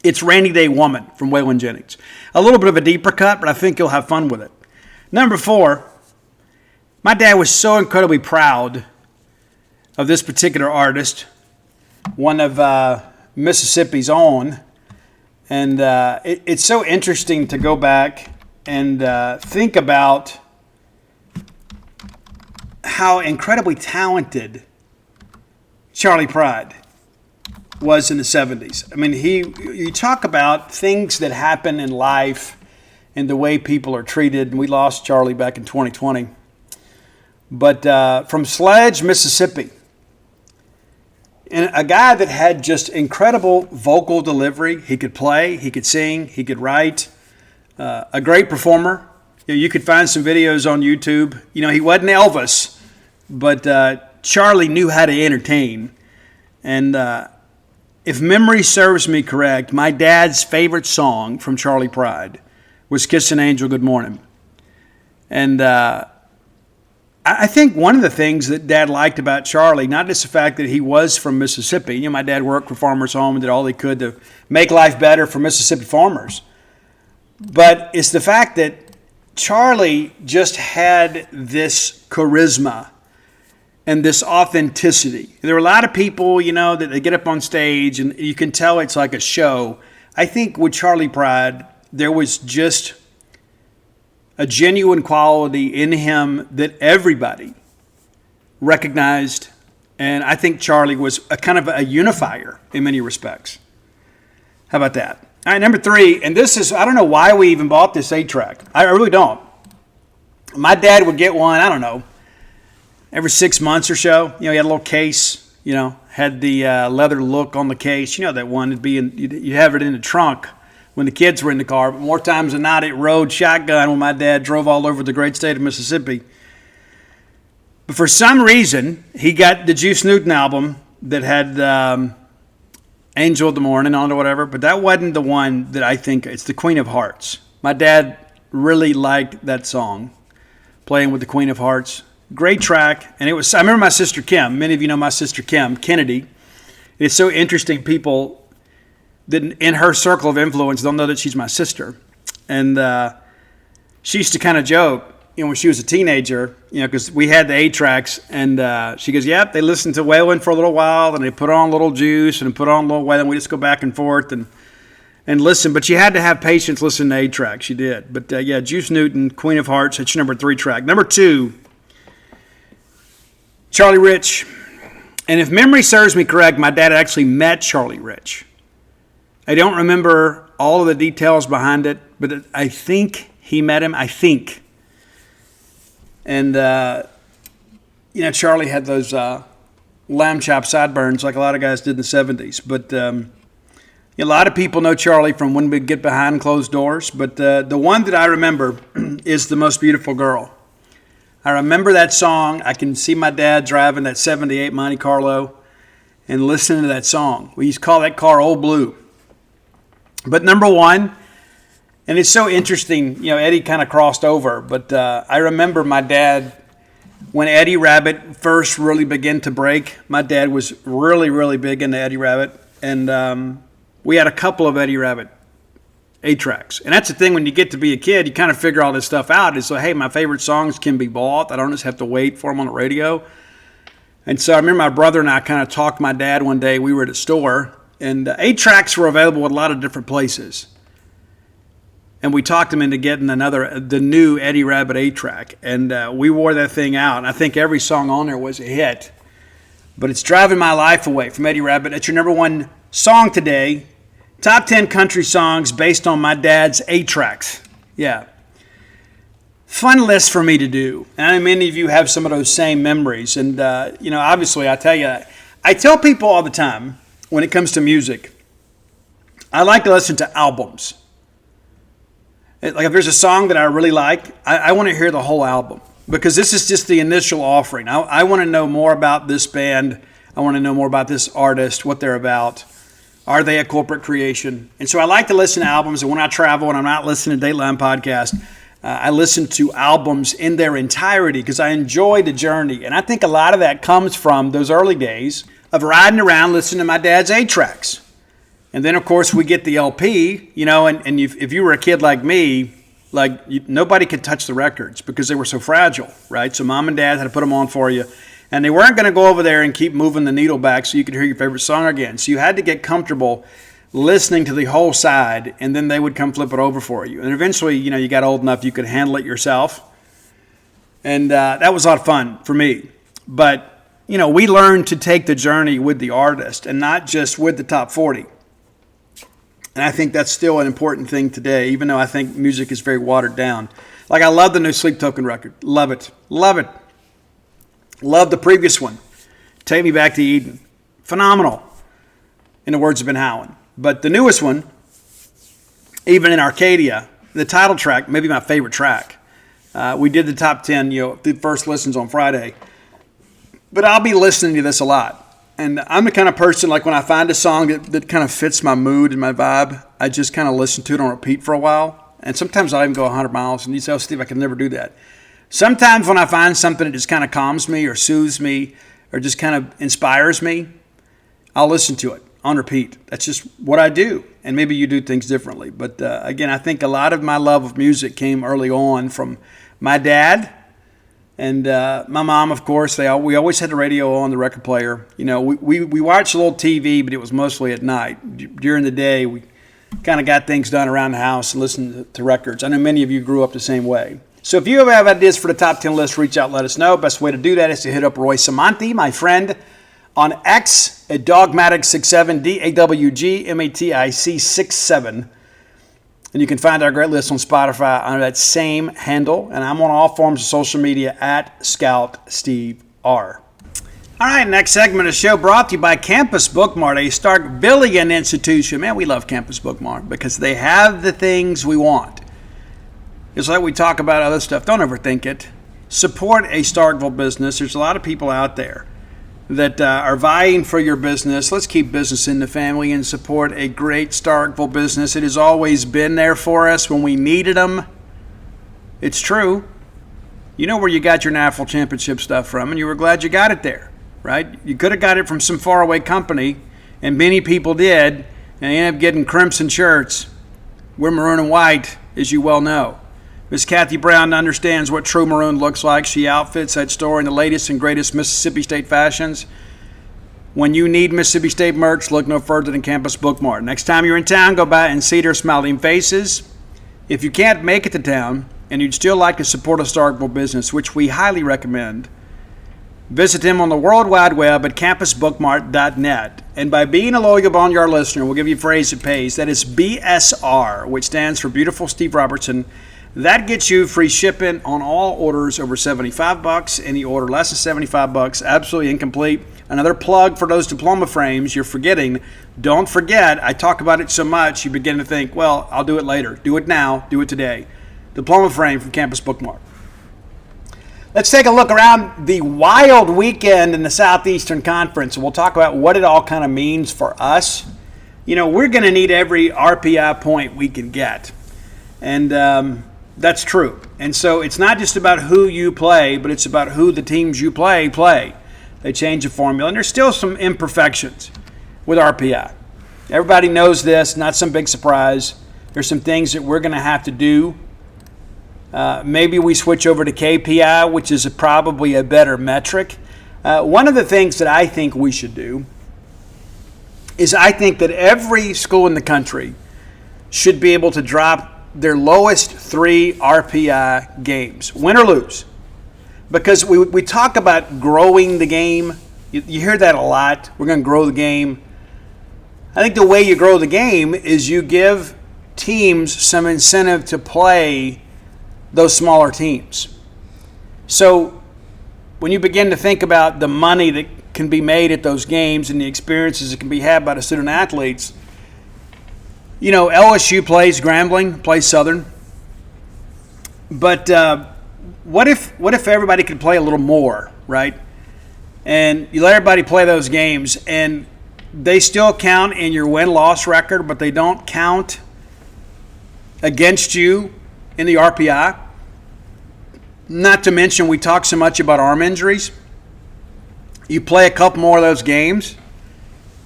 it's Rainy Day Woman from Waylon Jennings. A little bit of a deeper cut, but I think you'll have fun with it. Number 4, my dad was so incredibly proud of this particular artist, one of Mississippi's own. And it's so interesting to go back and think about how incredibly talented Charlie Pride was in the 70s. I mean, you talk about things that happen in life and the way people are treated. And we lost Charlie back in 2020. But from Sledge, Mississippi, And a guy that had just incredible vocal delivery. He could play, he could sing, he could write. A great performer. You could find some videos on YouTube. He wasn't Elvis, but Charlie knew how to entertain. And if memory serves me correct, my dad's favorite song from Charlie Pride was Kiss an Angel Goodmorning. And I think one of the things that Dad liked about Charlie, not just the fact that he was from Mississippi. My dad worked for Farmers Home and did all he could to make life better for Mississippi farmers. But it's the fact that Charlie just had this charisma and this authenticity. There were a lot of people, that they get up on stage and you can tell it's like a show. I think with Charlie Pride, there was just a genuine quality in him that everybody recognized. And I think Charlie was a kind of a unifier in many respects. How about that? All right, number 3, and this is, I don't know why we even bought this 8-track. I really don't. My dad would get one, I don't know, every 6 months or so. He had a little case, had the leather look on the case. That one would be you have it in the trunk when the kids were in the car. But more times than not, it rode shotgun when my dad drove all over the great state of Mississippi. But for some reason, he got the Juice Newton album that had Angel of the Morning on it or whatever, but that wasn't the one that I think, it's the Queen of Hearts. My dad really liked that song, Playing with the Queen of Hearts. Great track, and I remember my sister Kim. Many of you know my sister Kim Kennedy. It's so interesting, people that in her circle of influence don't know that she's my sister. And she used to kind of joke, when she was a teenager, because we had the 8-tracks, and she goes, yep, they listened to Waylon for a little while, and they put on Little Juice, and put on Little Waylon. We just go back and forth and listen. But she had to have patience listening to 8-tracks. She did. But, Juice Newton, Queen of Hearts, that's your number 3 track. Number 2, Charlie Rich. And if memory serves me correct, my dad actually met Charlie Rich. I don't remember all of the details behind it, but I think he met him. I think. And, Charlie had those lamb chop sideburns like a lot of guys did in the 70s. But a lot of people know Charlie from When We Get Behind Closed Doors. But the one that I remember is The Most Beautiful Girl. I remember that song. I can see my dad driving that 78 Monte Carlo and listening to that song. We used to call that car Old Blue. But number 1, and it's so interesting, Eddie kind of crossed over, but I remember my dad, when Eddie Rabbitt first really began to break, my dad was really, really big into Eddie Rabbitt, and we had a couple of Eddie Rabbitt 8-tracks. And that's the thing, when you get to be a kid, you kind of figure all this stuff out. It's like, hey, my favorite songs can be bought. I don't just have to wait for them on the radio. And so I remember my brother and I kind of talked to my dad one day. We were at a store, and 8-tracks were available at a lot of different places. And we talked him into getting the new Eddie Rabbitt 8-track. And we wore that thing out. And I think every song on there was a hit. But it's Driving My Life Away from Eddie Rabbitt. That's your number 1 song today. Top 10 country songs based on my dad's 8-tracks. Yeah. Fun list for me to do. And I know many of you have some of those same memories. And, obviously, I tell people all the time when it comes to music, I like to listen to albums. Like if there's a song that I really like, I want to hear the whole album, because this is just the initial offering. I want to know more about this band. I want to know more about this artist, what they're about. Are they a corporate creation? And so I like to listen to albums, and when I travel and I'm not listening to Dateline Podcast, I listen to albums in their entirety because I enjoy the journey. And I think a lot of that comes from those early days of riding around listening to my dad's 8-tracks. And then, of course, we get the LP, and if you were a kid like me, nobody could touch the records because they were so fragile, right? So mom and dad had to put them on for you. And they weren't going to go over there and keep moving the needle back so you could hear your favorite song again. So you had to get comfortable listening to the whole side, and then they would come flip it over for you. And eventually, you got old enough you could handle it yourself. And that was a lot of fun for me. But, we learned to take the journey with the artist and not just with the top 40. And I think that's still an important thing today, even though I think music is very watered down. Like, I love the new Sleep Token record. Love it. Love it. Love the previous one, Take Me Back to Eden. Phenomenal, in the words of Ben Howland. But the newest one, even in Arcadia, the title track, maybe my favorite track. We did the top 10, the first listens on Friday. But I'll be listening to this a lot. And I'm the kind of person, like when I find a song that kind of fits my mood and my vibe, I just kind of listen to it on repeat for a while. And sometimes I'll even go 100 miles. And you say, oh, Steve, I can never do that. Sometimes when I find something that just kind of calms me or soothes me or just kind of inspires me, I'll listen to it on repeat. That's just what I do. And maybe you do things differently. But again, I think a lot of my love of music came early on from my dad and my mom, of course. We always had the radio on, the record player. We watched a little TV, but it was mostly at night. During the day, we kind of got things done around the house and listened to records. I know many of you grew up the same way. So if you ever have ideas for the top 10 list, reach out, let us know. Best way to do that is to hit up Roy Samanti, my friend, on X at Dogmatic67, DAWGMATIC67. And you can find our great list on Spotify under that same handle. And I'm on all forms of social media at Scout Steve R. All right, next segment of the show brought to you by Campus Bookmart, a Starkvillian institution. Man, we love Campus Bookmart because they have the things we want. It's like we talk about other stuff. Don't overthink it. Support a Starkville business. There's a lot of people out there that are vying for your business. Let's keep business in the family and support a great Starkville business. It has always been there for us when we needed them. It's true. You know where you got your National Championship stuff from, and you were glad you got it there, right? You could have got it from some faraway company, and many people did, and they ended up getting crimson shirts. We're maroon and white, as you well know. Miss Kathy Brown understands what true maroon looks like. She outfits that store in the latest and greatest Mississippi State fashions. When you need Mississippi State merch, look no further than Campus Bookmart. Next time you're in town, go by and see their smiling faces. If you can't make it to town and you'd still like to support a Starkville business, which we highly recommend, visit them on the World Wide Web at campusbookmart.net. And by being a loyal Boneyard listener, we'll give you a phrase that pays. That is BSR, which stands for Beautiful Steve Robertson. That gets you free shipping on all orders over $75. Any order less than $75, absolutely incomplete. Another plug for those diploma frames you're forgetting. Don't forget, I talk about it so much, you begin to think, well, I'll do it later. Do it now. Do it today. Diploma frame from Campus Bookmart. Let's take a look around the wild weekend in the Southeastern Conference, and we'll talk about what it all kind of means for us. We're going to need every RPI point we can get. And that's true. And so it's not just about who you play, but it's about who the teams you play. They change the formula. And there's still some imperfections with RPI. Everybody knows this, not some big surprise. There's some things that we're going to have to do. Maybe we switch over to KPI, which is probably a better metric. One of the things that I think we should do is I think that every school in the country should be able to drop their lowest 3 RPI games, win or lose. Because we talk about growing the game. You hear that a lot. We're going to grow the game. I think the way you grow the game is you give teams some incentive to play those smaller teams. So when you begin to think about the money that can be made at those games and the experiences that can be had by the student athletes, LSU plays Grambling, plays Southern. But what if everybody could play a little more, right? And you let everybody play those games, and they still count in your win-loss record, but they don't count against you in the RPI. Not to mention, we talk so much about arm injuries. You play a couple more of those games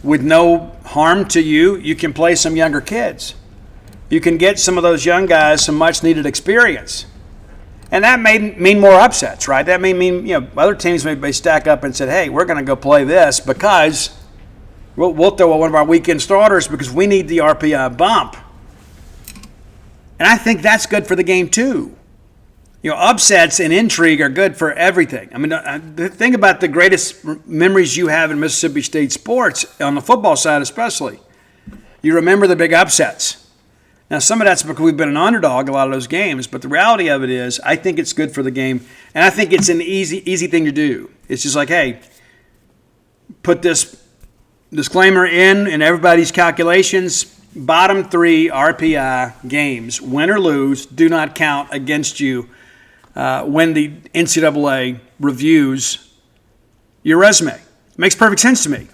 with no harm to you, you can play some younger kids. You can get some of those young guys some much-needed experience. And that may mean more upsets, right? That may mean, other teams may stack up and say, hey, we're going to go play this because we'll throw one of our weekend starters because we need the RPI bump. And I think that's good for the game, too. Upsets and intrigue are good for everything. I mean, think about the greatest memories you have in Mississippi State sports, on the football side especially. You remember the big upsets. Now, some of that's because we've been an underdog a lot of those games, but the reality of it is I think it's good for the game, and I think it's an easy thing to do. It's just like, hey, put this disclaimer in everybody's calculations, bottom 3 RPI games, win or lose, do not count against you when the NCAA reviews your resume. Makes perfect sense to me.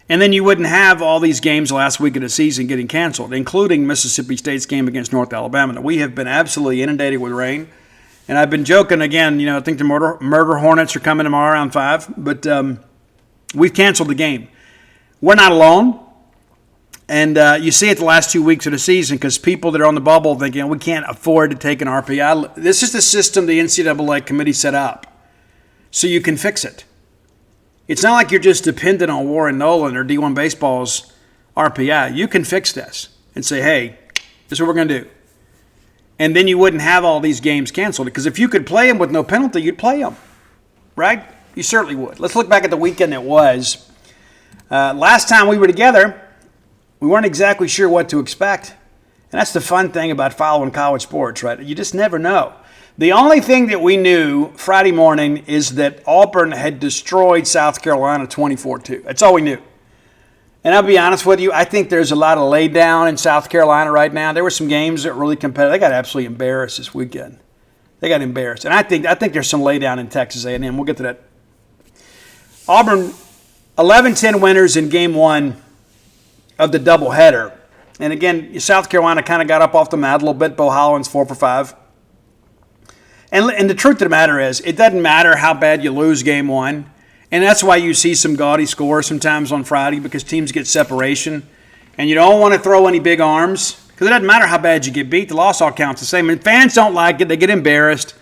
And then you wouldn't have all these games last week of the season getting canceled, including Mississippi State's game against North Alabama. Now, we have been absolutely inundated with rain. And I've been joking again, I think the murder hornets are coming tomorrow around 5. But we've canceled the game. We're not alone. And you see it the last 2 weeks of the season because people that are on the bubble thinking, we can't afford to take an RPI. This is the system the NCAA committee set up so you can fix it. It's not like you're just dependent on Warren Nolan or D1 Baseball's RPI. You can fix this and say, hey, this is what we're going to do. And then you wouldn't have all these games canceled because if you could play them with no penalty, you'd play them, right? You certainly would. Let's look back at the weekend that was. Last time we were together, we weren't exactly sure what to expect. And that's the fun thing about following college sports, right? You just never know. The only thing that we knew Friday morning is that Auburn had destroyed South Carolina 24-2. That's all we knew. And I'll be honest with you, I think there's a lot of lay down in South Carolina right now. There were some games that were really competitive. They got absolutely embarrassed this weekend. They got embarrassed. And I think there's some lay down in Texas A&M. We'll get to that. Auburn, 11-10 winners in game 1 of the doubleheader. And again, South Carolina kind of got up off the mat a little bit. Bo Hollins 4 for 5. And the truth of the matter is, it doesn't matter how bad you lose game 1. And that's why you see some gaudy scores sometimes on Friday because teams get separation. And you don't want to throw any big arms because it doesn't matter how bad you get beat. The loss all counts the same. And fans don't like it. They get embarrassed.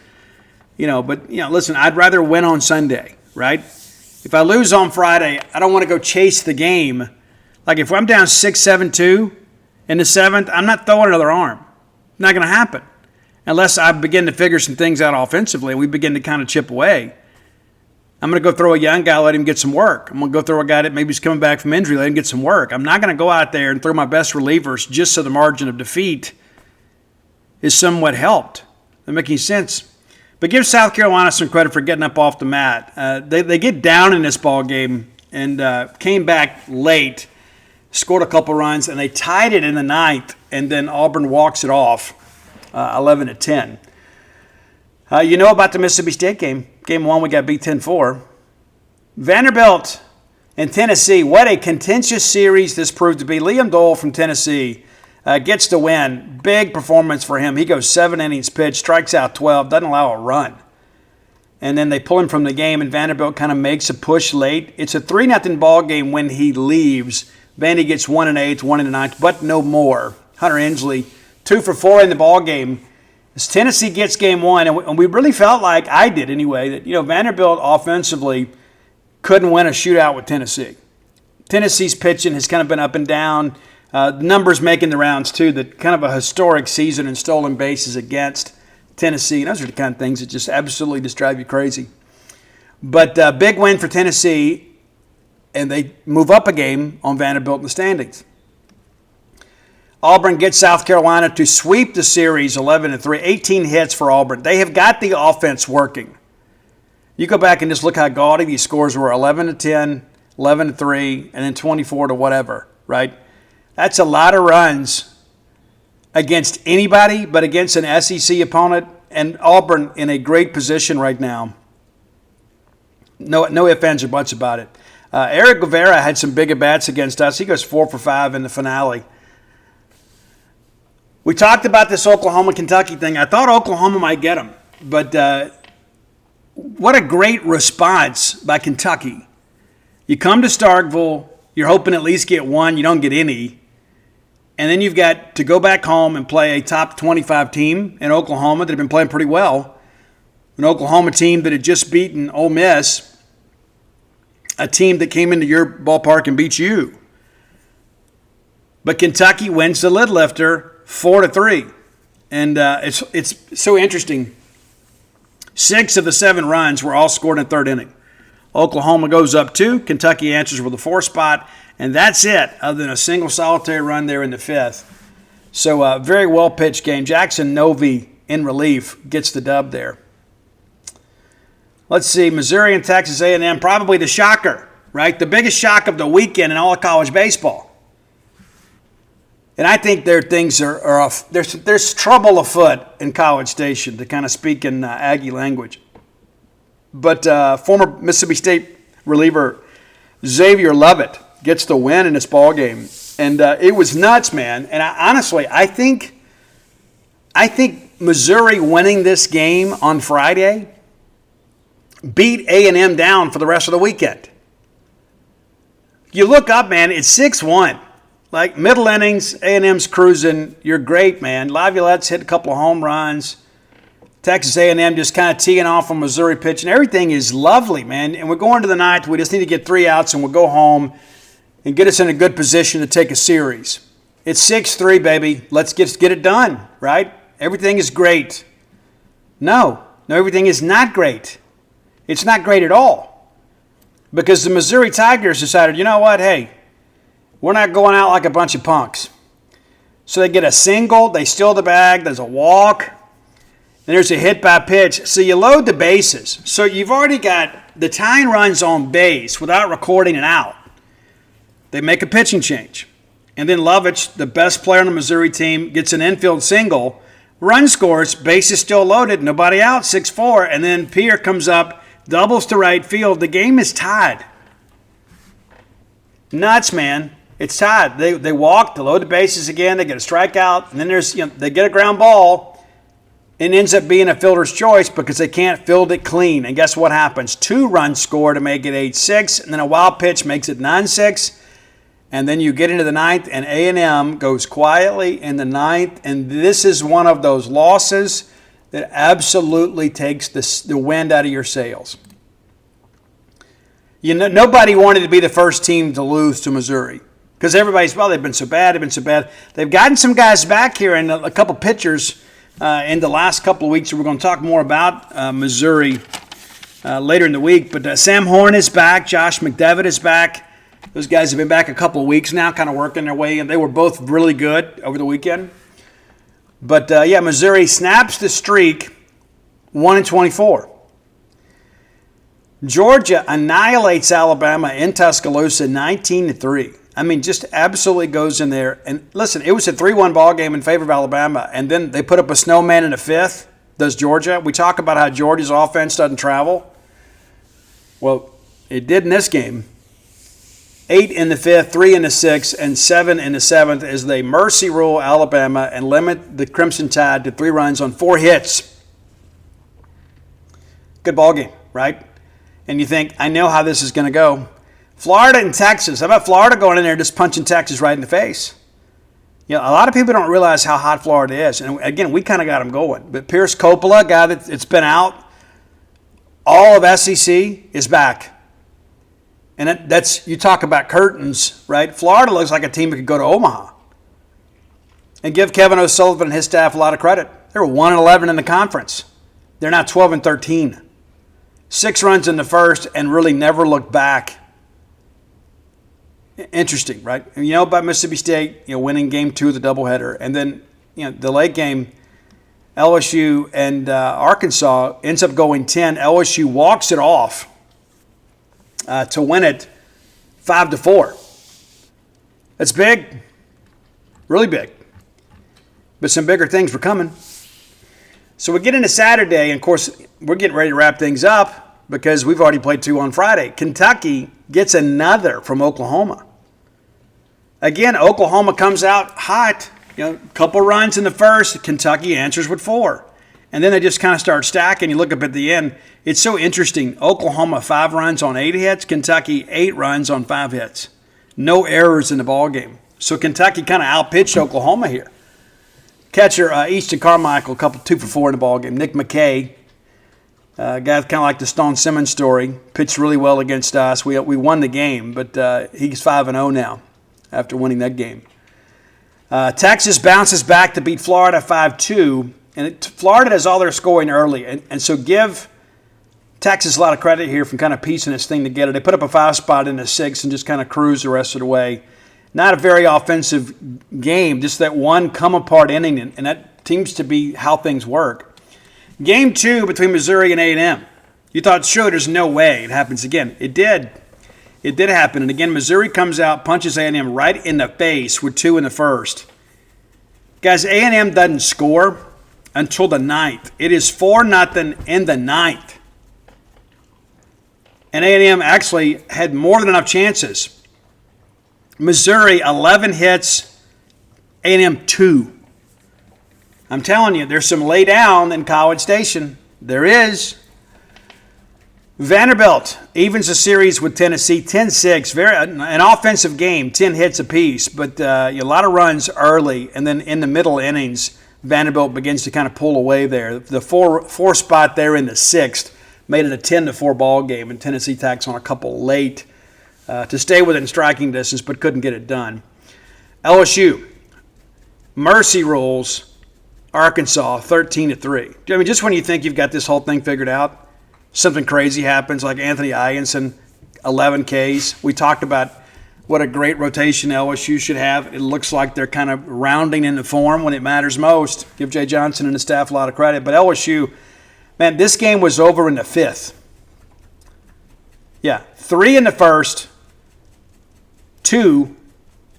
But listen, I'd rather win on Sunday, right? If I lose on Friday, I don't want to go chase the game. Like if I'm down 6-7-2 in the 7th, I'm not throwing another arm. Not going to happen. Unless I begin to figure some things out offensively and we begin to kind of chip away. I'm going to go throw a young guy, let him get some work. I'm going to go throw a guy that maybe is coming back from injury, let him get some work. I'm not going to go out there and throw my best relievers just so the margin of defeat is somewhat helped. Doesn't make any sense. But give South Carolina some credit for getting up off the mat. They get down in this ball game and came back late, scored a couple runs, and they tied it in the 9th, and then Auburn walks it off 11-10. About the Mississippi State game. Game 1, we got beat 10-4. Vanderbilt and Tennessee, what a contentious series this proved to be. Liam Dole from Tennessee gets the win. Big performance for him. He goes 7 innings pitched, strikes out 12, doesn't allow a run. And then they pull him from the game, and Vanderbilt kind of makes a push late. It's a 3-0 ball game when he leaves. Vandy gets 1 in the 8th, 1 in the 9th, but no more. Hunter Inslee, 2 for 4 in the ball game. As Tennessee gets game 1, and we really felt like, I did anyway, that Vanderbilt offensively couldn't win a shootout with Tennessee. Tennessee's pitching has kind of been up and down. Numbers making the rounds too. That kind of a historic season in stolen bases against Tennessee. And those are the kind of things that just absolutely just drive you crazy. But big win for Tennessee, and they move up a game on Vanderbilt in the standings. Auburn gets South Carolina to sweep the series 11-3, 18 hits for Auburn. They have got the offense working. You go back and just look how gaudy these scores were, 11-10, 11-3, and then 24 to whatever, right? That's a lot of runs against anybody, but against an SEC opponent, and Auburn in a great position right now. No ifs, ands, or buts about it. Eric Guevara had some big at-bats against us. He goes 4 for 5 in the finale. We talked about this Oklahoma-Kentucky thing. I thought Oklahoma might get them, but what a great response by Kentucky. You come to Starkville, you're hoping at least get one, you don't get any, and then you've got to go back home and play a top 25 team in Oklahoma that had been playing pretty well, an Oklahoma team that had just beaten Ole Miss, a team that came into your ballpark and beat you. But Kentucky wins the lid lifter 4-3. And it's so interesting. 6 of the 7 runs were all scored in the 3rd inning. Oklahoma goes up 2. Kentucky answers with a 4 spot. And that's it, other than a single solitary run there in the 5th. So very well-pitched game. Jackson Novy in relief gets the dub there. Let's see, Missouri and Texas A&M, probably the shocker right? The biggest shock of the weekend in all of college baseball. And I think there's trouble afoot in College Station, to kind of speak in Aggie language. But former Mississippi State reliever Xavier Lovett gets the win in this ball game, and it was nuts, man. And I think Missouri winning this game on Friday beat A&M down for the rest of the weekend. You look up, man, it's 6-1. Like, middle innings, A&M's cruising. You're great, man. Laviolette hit a couple of home runs. Texas A&M just kind of teeing off on Missouri pitching. Everything is lovely, man. And we're going to the ninth. We just need to get 3 outs, and we'll go home and get us in a good position to take a series. It's 6-3, baby. Let's get it done, right? Everything is great. No, everything is not great. It's not great at all. Because the Missouri Tigers decided, you know what, hey, we're not going out like a bunch of punks. So they get a single, they steal the bag, there's a walk, and there's a hit by pitch. So you load the bases. So you've already got the tying runs on base without recording an out. They make a pitching change. And then Lovich, the best player on the Missouri team, gets an infield single. Run scores, bases still loaded, nobody out, 6-4. And then Pierre comes up, doubles to right field. The game is tied. Nuts, man. It's tied. They walk, they load the bases again, they get a strikeout, and then they get a ground ball, and it ends up being a fielder's choice because they can't field it clean. And guess what happens? 2 runs score to make it 8-6, and then a wild pitch makes it 9-6. And then you get into the ninth, and A&M goes quietly in the ninth, and this is one of those losses that absolutely takes the wind out of your sails. Nobody wanted to be the first team to lose to Missouri because everybody's, well, they've been so bad. They've gotten some guys back here and a couple pitchers in the last couple of weeks. We're going to talk more about Missouri later in the week. But Sam Horn is back. Josh McDevitt is back. Those guys have been back a couple of weeks now, kind of working their way, and they were both really good over the weekend. But, Missouri snaps the streak 1-24. Georgia annihilates Alabama in Tuscaloosa 19-3. I mean, just absolutely goes in there. And listen, it was a 3-1 ball game in favor of Alabama, and then they put up a snowman in the 5th, does Georgia. We talk about how Georgia's offense doesn't travel. Well, it did in this game. 8 in the 5th, 3 in the 6th, and 7 in the 7th as they mercy rule Alabama and limit the Crimson Tide to 3 runs on 4 hits. Good ball game, right? And you think, I know how this is going to go. Florida and Texas. How about Florida going in there just punching Texas right in the face? A lot of people don't realize how hot Florida is. And again, we kind of got them going. But Pierce Coppola, a guy that's been out, all of SEC is back. And that's, you talk about curtains, right? Florida looks like a team that could go to Omaha. And give Kevin O'Sullivan and his staff a lot of credit. They were 1-11 in the conference. They're now 12-13. 6 runs in the first and really never looked back. Interesting, right? And about Mississippi State, winning game 2 of the doubleheader. And then, the late game, LSU and Arkansas ends up going 10. LSU walks it off to win it 5-4. That's big, really big. But some bigger things were coming. So we get into Saturday, and of course, we're getting ready to wrap things up because we've already played 2 on Friday. Kentucky gets another from Oklahoma. Again, Oklahoma comes out hot. A couple runs in the first. Kentucky answers with 4. And then they just kind of start stacking. You look up at the end. It's so interesting. Oklahoma 5 runs on 8 hits. Kentucky 8 runs on 5 hits. No errors in the ballgame. So Kentucky kind of outpitched Oklahoma here. Catcher Easton Carmichael, 2 for 4 in the ballgame. Nick McKay, guy kind of like the Stone Simmons story, pitched really well against us. We won the game, but he's 5-0 now after winning that game. Texas bounces back to beat Florida 5-2. And Florida does all their scoring early. And so give Texas a lot of credit here from kind of piecing this thing together. They put up a 5 spot in the 6 and just kind of cruise the rest of the way. Not a very offensive game, just that one come-apart inning, and that seems to be how things work. Game 2 between Missouri and A&M. You thought, sure, there's no way it happens again. It did. it did happen. And again, Missouri comes out, punches A&M right in the face with 2 in the first. Guys, A&M doesn't score until the ninth. It is 4-0 in the ninth. And A&M actually had more than enough chances. Missouri, 11 hits, A&M 2. I'm telling you, there's some lay down in College Station. There is. Vanderbilt evens the series with Tennessee 10-6. An offensive game, 10 hits apiece, but a lot of runs early, and then in the middle innings, Vanderbilt begins to kind of pull away there. The four spot there in the sixth made it a 10-4 ball game, and Tennessee tacks on a couple late to stay within striking distance, but couldn't get it done. LSU, mercy rules Arkansas 13-3. I mean, just when you think you've got this whole thing figured out, something crazy happens, like Anthony Ianson, 11 Ks. We talked about what a great rotation LSU should have. It looks like they're kind of rounding into form when it matters most. Give Jay Johnson and the staff a lot of credit. But LSU, man, this game was over in the fifth. Yeah, 3 in the first, 2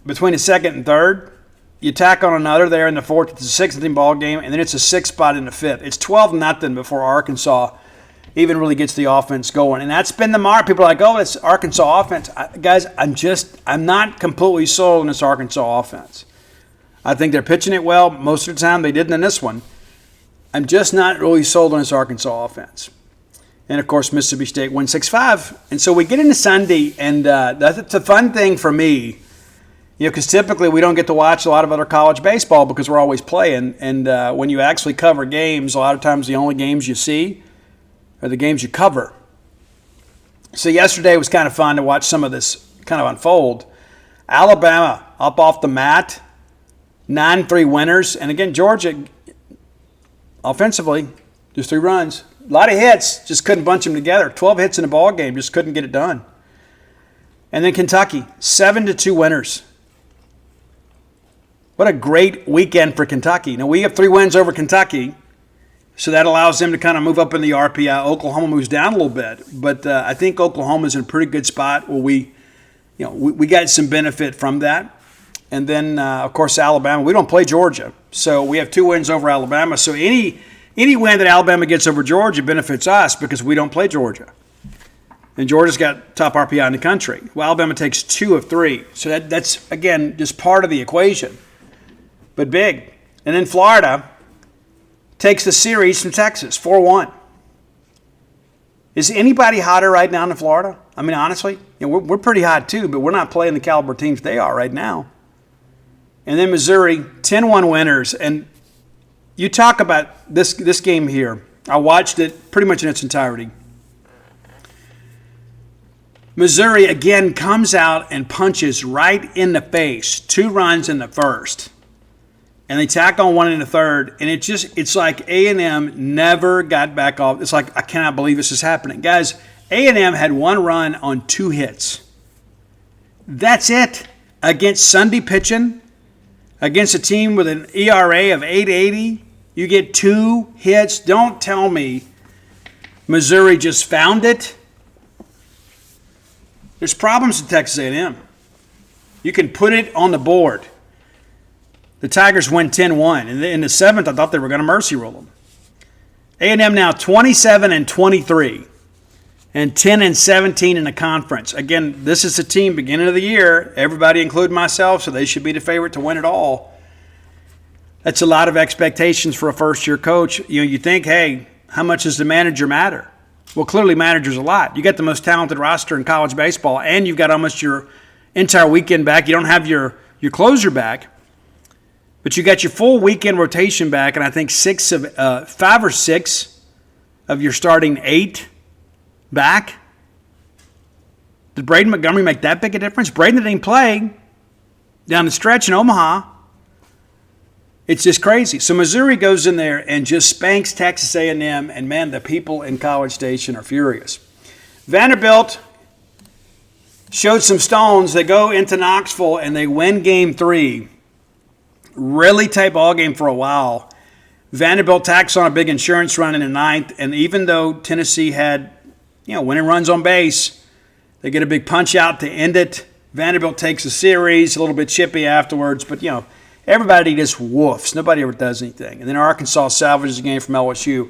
between the second and third. You tack on another there in the fourth. It's a 6-0 ball game, and then it's a 6 spot in the fifth. It's 12-0 before Arkansas even really gets the offense going. And that's been the mark. People are like, oh, it's Arkansas offense. Guys, I'm not completely sold on this Arkansas offense. I think they're pitching it well. Most of the time they didn't in this one. I'm just not really sold on this Arkansas offense. And, of course, Mississippi State won 6-5. And so we get into Sunday, and that's a fun thing for me, because typically we don't get to watch a lot of other college baseball because we're always playing. And when you actually cover games, a lot of times the only games you see are the games you cover. So yesterday was kind of fun to watch some of this kind of unfold. Alabama up off the mat, 9-3 winners. And again, Georgia, offensively, just 3 runs. A lot of hits, just couldn't bunch them together. 12 hits in a ball game, just couldn't get it done. And then Kentucky, 7-2 winners. What a great weekend for Kentucky. Now, we have 3 wins over Kentucky, so that allows them to kind of move up in the RPI. Oklahoma moves down a little bit, but I think Oklahoma's in a pretty good spot where we got some benefit from that. And then, of course, Alabama. We don't play Georgia, so we have 2 wins over Alabama. So any win that Alabama gets over Georgia benefits us because we don't play Georgia. And Georgia's got top RPI in the country. Well, Alabama takes 2 of 3. So that's, again, just part of the equation, but big. And then Florida takes the series from Texas, 4-1. Is anybody hotter right now in Florida? I mean, honestly, we're pretty hot too, but we're not playing the caliber teams they are right now. And then Missouri, 10-1 winners. And you talk about this game here. I watched it pretty much in its entirety. Missouri, again, comes out and punches right in the face. 2 runs in the first. And they tack on 1 in the third, and it's like A&M never got back off. It's like, I cannot believe this is happening. Guys, A&M had 1 run on 2 hits. That's it. Against Sunday pitching, against a team with an ERA of 8.80, you get 2 hits. Don't tell me Missouri just found it. There's problems with Texas A&M. You can put it on the board. The Tigers win 10-1. And in the 7th, I thought they were going to mercy rule them. A&M now 27-23 and 10-17 in the conference. Again, this is the team beginning of the year. Everybody, including myself, so they should be the favorite to win it all. That's a lot of expectations for a first-year coach. You think, hey, how much does the manager matter? Well, clearly matters a lot. You got the most talented roster in college baseball, and you've got almost your entire weekend back. You don't have your closer back. But you got your full weekend rotation back, and I think 5 or 6 of your starting 8 back. Did Braden Montgomery make that big a difference? Braden didn't play down the stretch in Omaha. It's just crazy. So Missouri goes in there and just spanks Texas A&M, and man, the people in College Station are furious. Vanderbilt showed some stones. They go into Knoxville, and they win Game 3. Really tight ball game for a while. Vanderbilt tacks on a big insurance run in the 9th, and even though Tennessee had, winning runs on base, They get a big punch out to end it. Vanderbilt takes a series, a little bit chippy afterwards, but, everybody just woofs. Nobody ever does anything. And then Arkansas salvages the game from LSU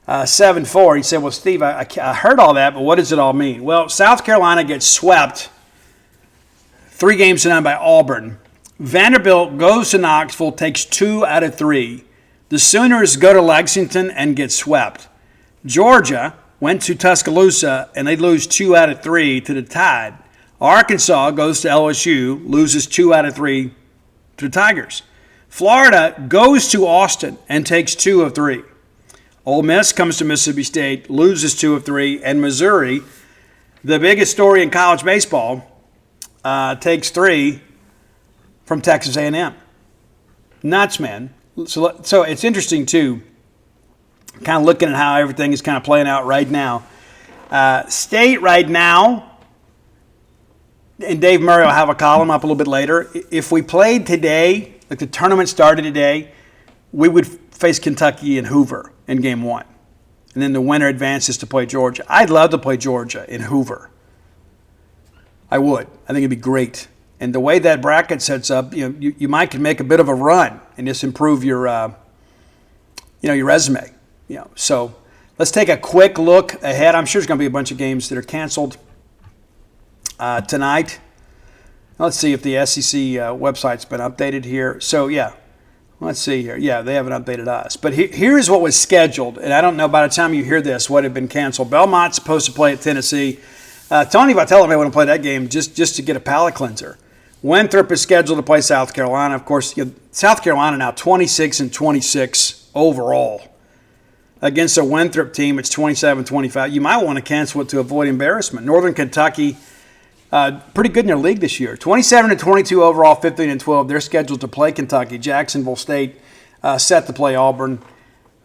7-4. He said, well, Steve, I heard all that, but what does it all mean? Well, South Carolina gets swept 3 games to none by Auburn. Vanderbilt goes to Knoxville, takes 2 out of 3. The Sooners go to Lexington and get swept. Georgia went to Tuscaloosa, and they lose 2 out of 3 to the Tide. Arkansas goes to LSU, loses 2 out of 3 to the Tigers. Florida goes to Austin and takes 2 of 3. Ole Miss comes to Mississippi State, loses 2 of 3. And Missouri, the biggest story in college baseball, takes 3 from Texas A&M. Nuts, man. So it's interesting, too, kind of looking at how everything is kind of playing out right now. State right now, and Dave Murray will have a column up a little bit later. If we played today, like the tournament started today, we would face Kentucky and Hoover in game 1. And then the winner advances to play Georgia. I'd love to play Georgia in Hoover. I would. I think it'd be great. And the way that bracket sets up, you might can make a bit of a run and just improve your, your resume. So let's take a quick look ahead. I'm sure there's going to be a bunch of games that are canceled tonight. Let's see if the SEC website's been updated here. So, let's see here. Yeah, they haven't updated us. But here's what was scheduled. And I don't know by the time you hear this what had been canceled. Belmont's supposed to play at Tennessee. Tony Vitello may want to play that game just to get a palate cleanser. Winthrop is scheduled to play South Carolina. Of course, South Carolina now 26-26 overall. Against a Winthrop team, it's 27-25. You might want to cancel it to avoid embarrassment. Northern Kentucky, pretty good in their league this year. 27-22 overall, 15-12. They're scheduled to play Kentucky. Jacksonville State set to play Auburn.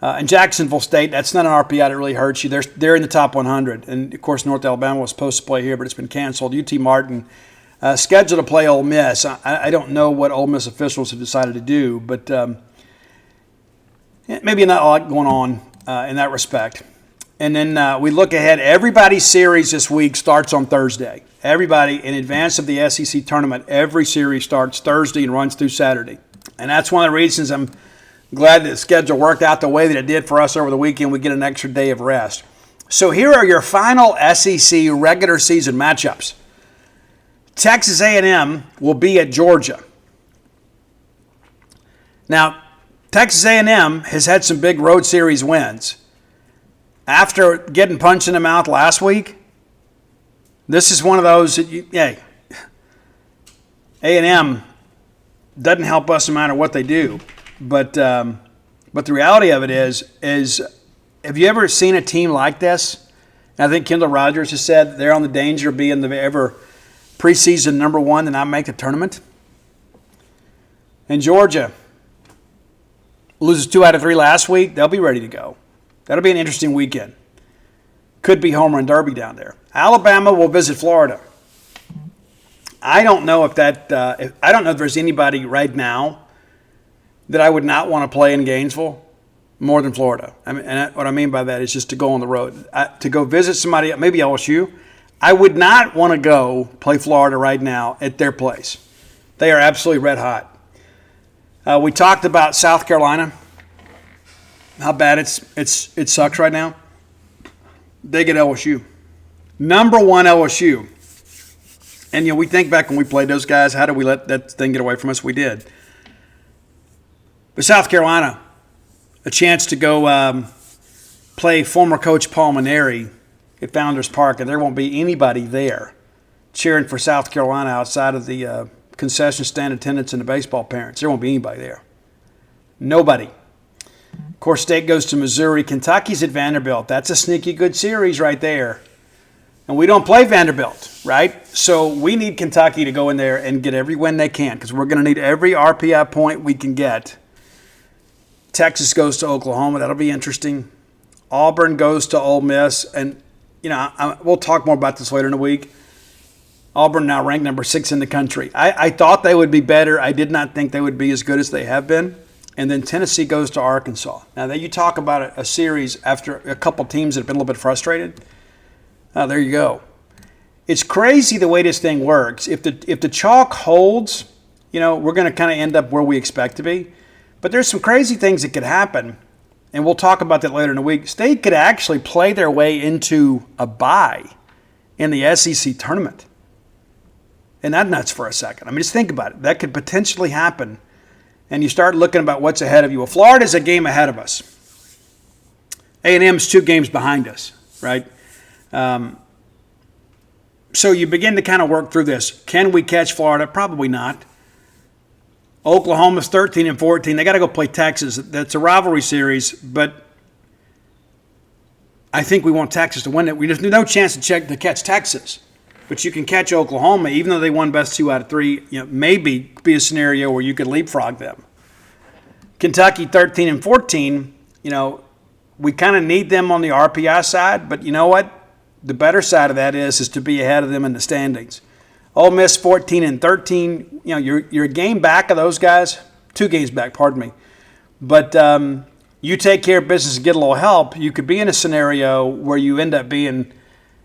And Jacksonville State, that's not an RPI that really hurts you. They're in the top 100. And, of course, North Alabama was supposed to play here, but it's been canceled. UT Martin scheduled to play Ole Miss. I don't know what Ole Miss officials have decided to do, but maybe not a lot going on in that respect. And then we look ahead. Everybody's series this week starts on Thursday. Everybody, in advance of the SEC tournament, every series starts Thursday and runs through Saturday. And that's one of the reasons I'm glad that the schedule worked out the way that it did for us over the weekend. We get an extra day of rest. So here are your final SEC regular season matchups. Texas A&M will be at Georgia. Now, Texas A&M has had some big road series wins. After getting punched in the mouth last week, this is one of those that A&M doesn't help us no matter what they do. But the reality of it is have you ever seen a team like this? And I think Kendall Rogers has said they're on the danger of being the ever preseason number 1 and not make the tournament. And Georgia loses 2 out of 3 last week. They'll be ready to go. That'll be an interesting weekend. Could be home run derby down there. Alabama will visit Florida. I don't know if there's anybody right now that I would not want to play in Gainesville more than Florida. I mean, and what I mean by that is just to go on the road. To go visit somebody, maybe LSU, I would not want to go play Florida right now at their place. They are absolutely red hot. We talked about South Carolina, how bad it sucks right now. They get LSU. Number 1 LSU. And, we think back when we played those guys, how did we let that thing get away from us? We did. But South Carolina, a chance to go play former coach Paul Maneri at Founders Park, and there won't be anybody there cheering for South Carolina outside of the concession stand attendants and the baseball parents. There won't be anybody there. Nobody. Of course, State goes to Missouri. Kentucky's at Vanderbilt. That's a sneaky good series right there. And we don't play Vanderbilt, right? So we need Kentucky to go in there and get every win they can because we're going to need every RPI point we can get. Texas goes to Oklahoma. That'll be interesting. Auburn goes to Ole Miss. And, we'll talk more about this later in the week. Auburn now ranked number 6 in the country. I thought they would be better. I did not think they would be as good as they have been. And then Tennessee goes to Arkansas. Now, you talk about a series after a couple teams that have been a little bit frustrated. There you go. It's crazy the way this thing works. If the chalk holds, we're going to kind of end up where we expect to be. But there's some crazy things that could happen, and we'll talk about that later in the week. State could actually play their way into a bye in the SEC tournament. And that's nuts for a second. I mean, just think about it. That could potentially happen. And you start looking about what's ahead of you. Well, Florida's a game ahead of us. A&M's 2 games behind us, right? So you begin to kind of work through this. Can we catch Florida? Probably not. Oklahoma's 13-14. They got to go play Texas. That's a rivalry series, but I think we want Texas to win it. There's no chance to catch Texas, but you can catch Oklahoma, even though they won best 2 out of 3. Maybe be a scenario where you could leapfrog them. Kentucky 13-14. We kind of need them on the RPI side, but you know what? The better side of that is to be ahead of them in the standings. Ole Miss 14-13. You're a game back of those guys. 2 games back, pardon me. But you take care of business and get a little help, you could be in a scenario where you end up being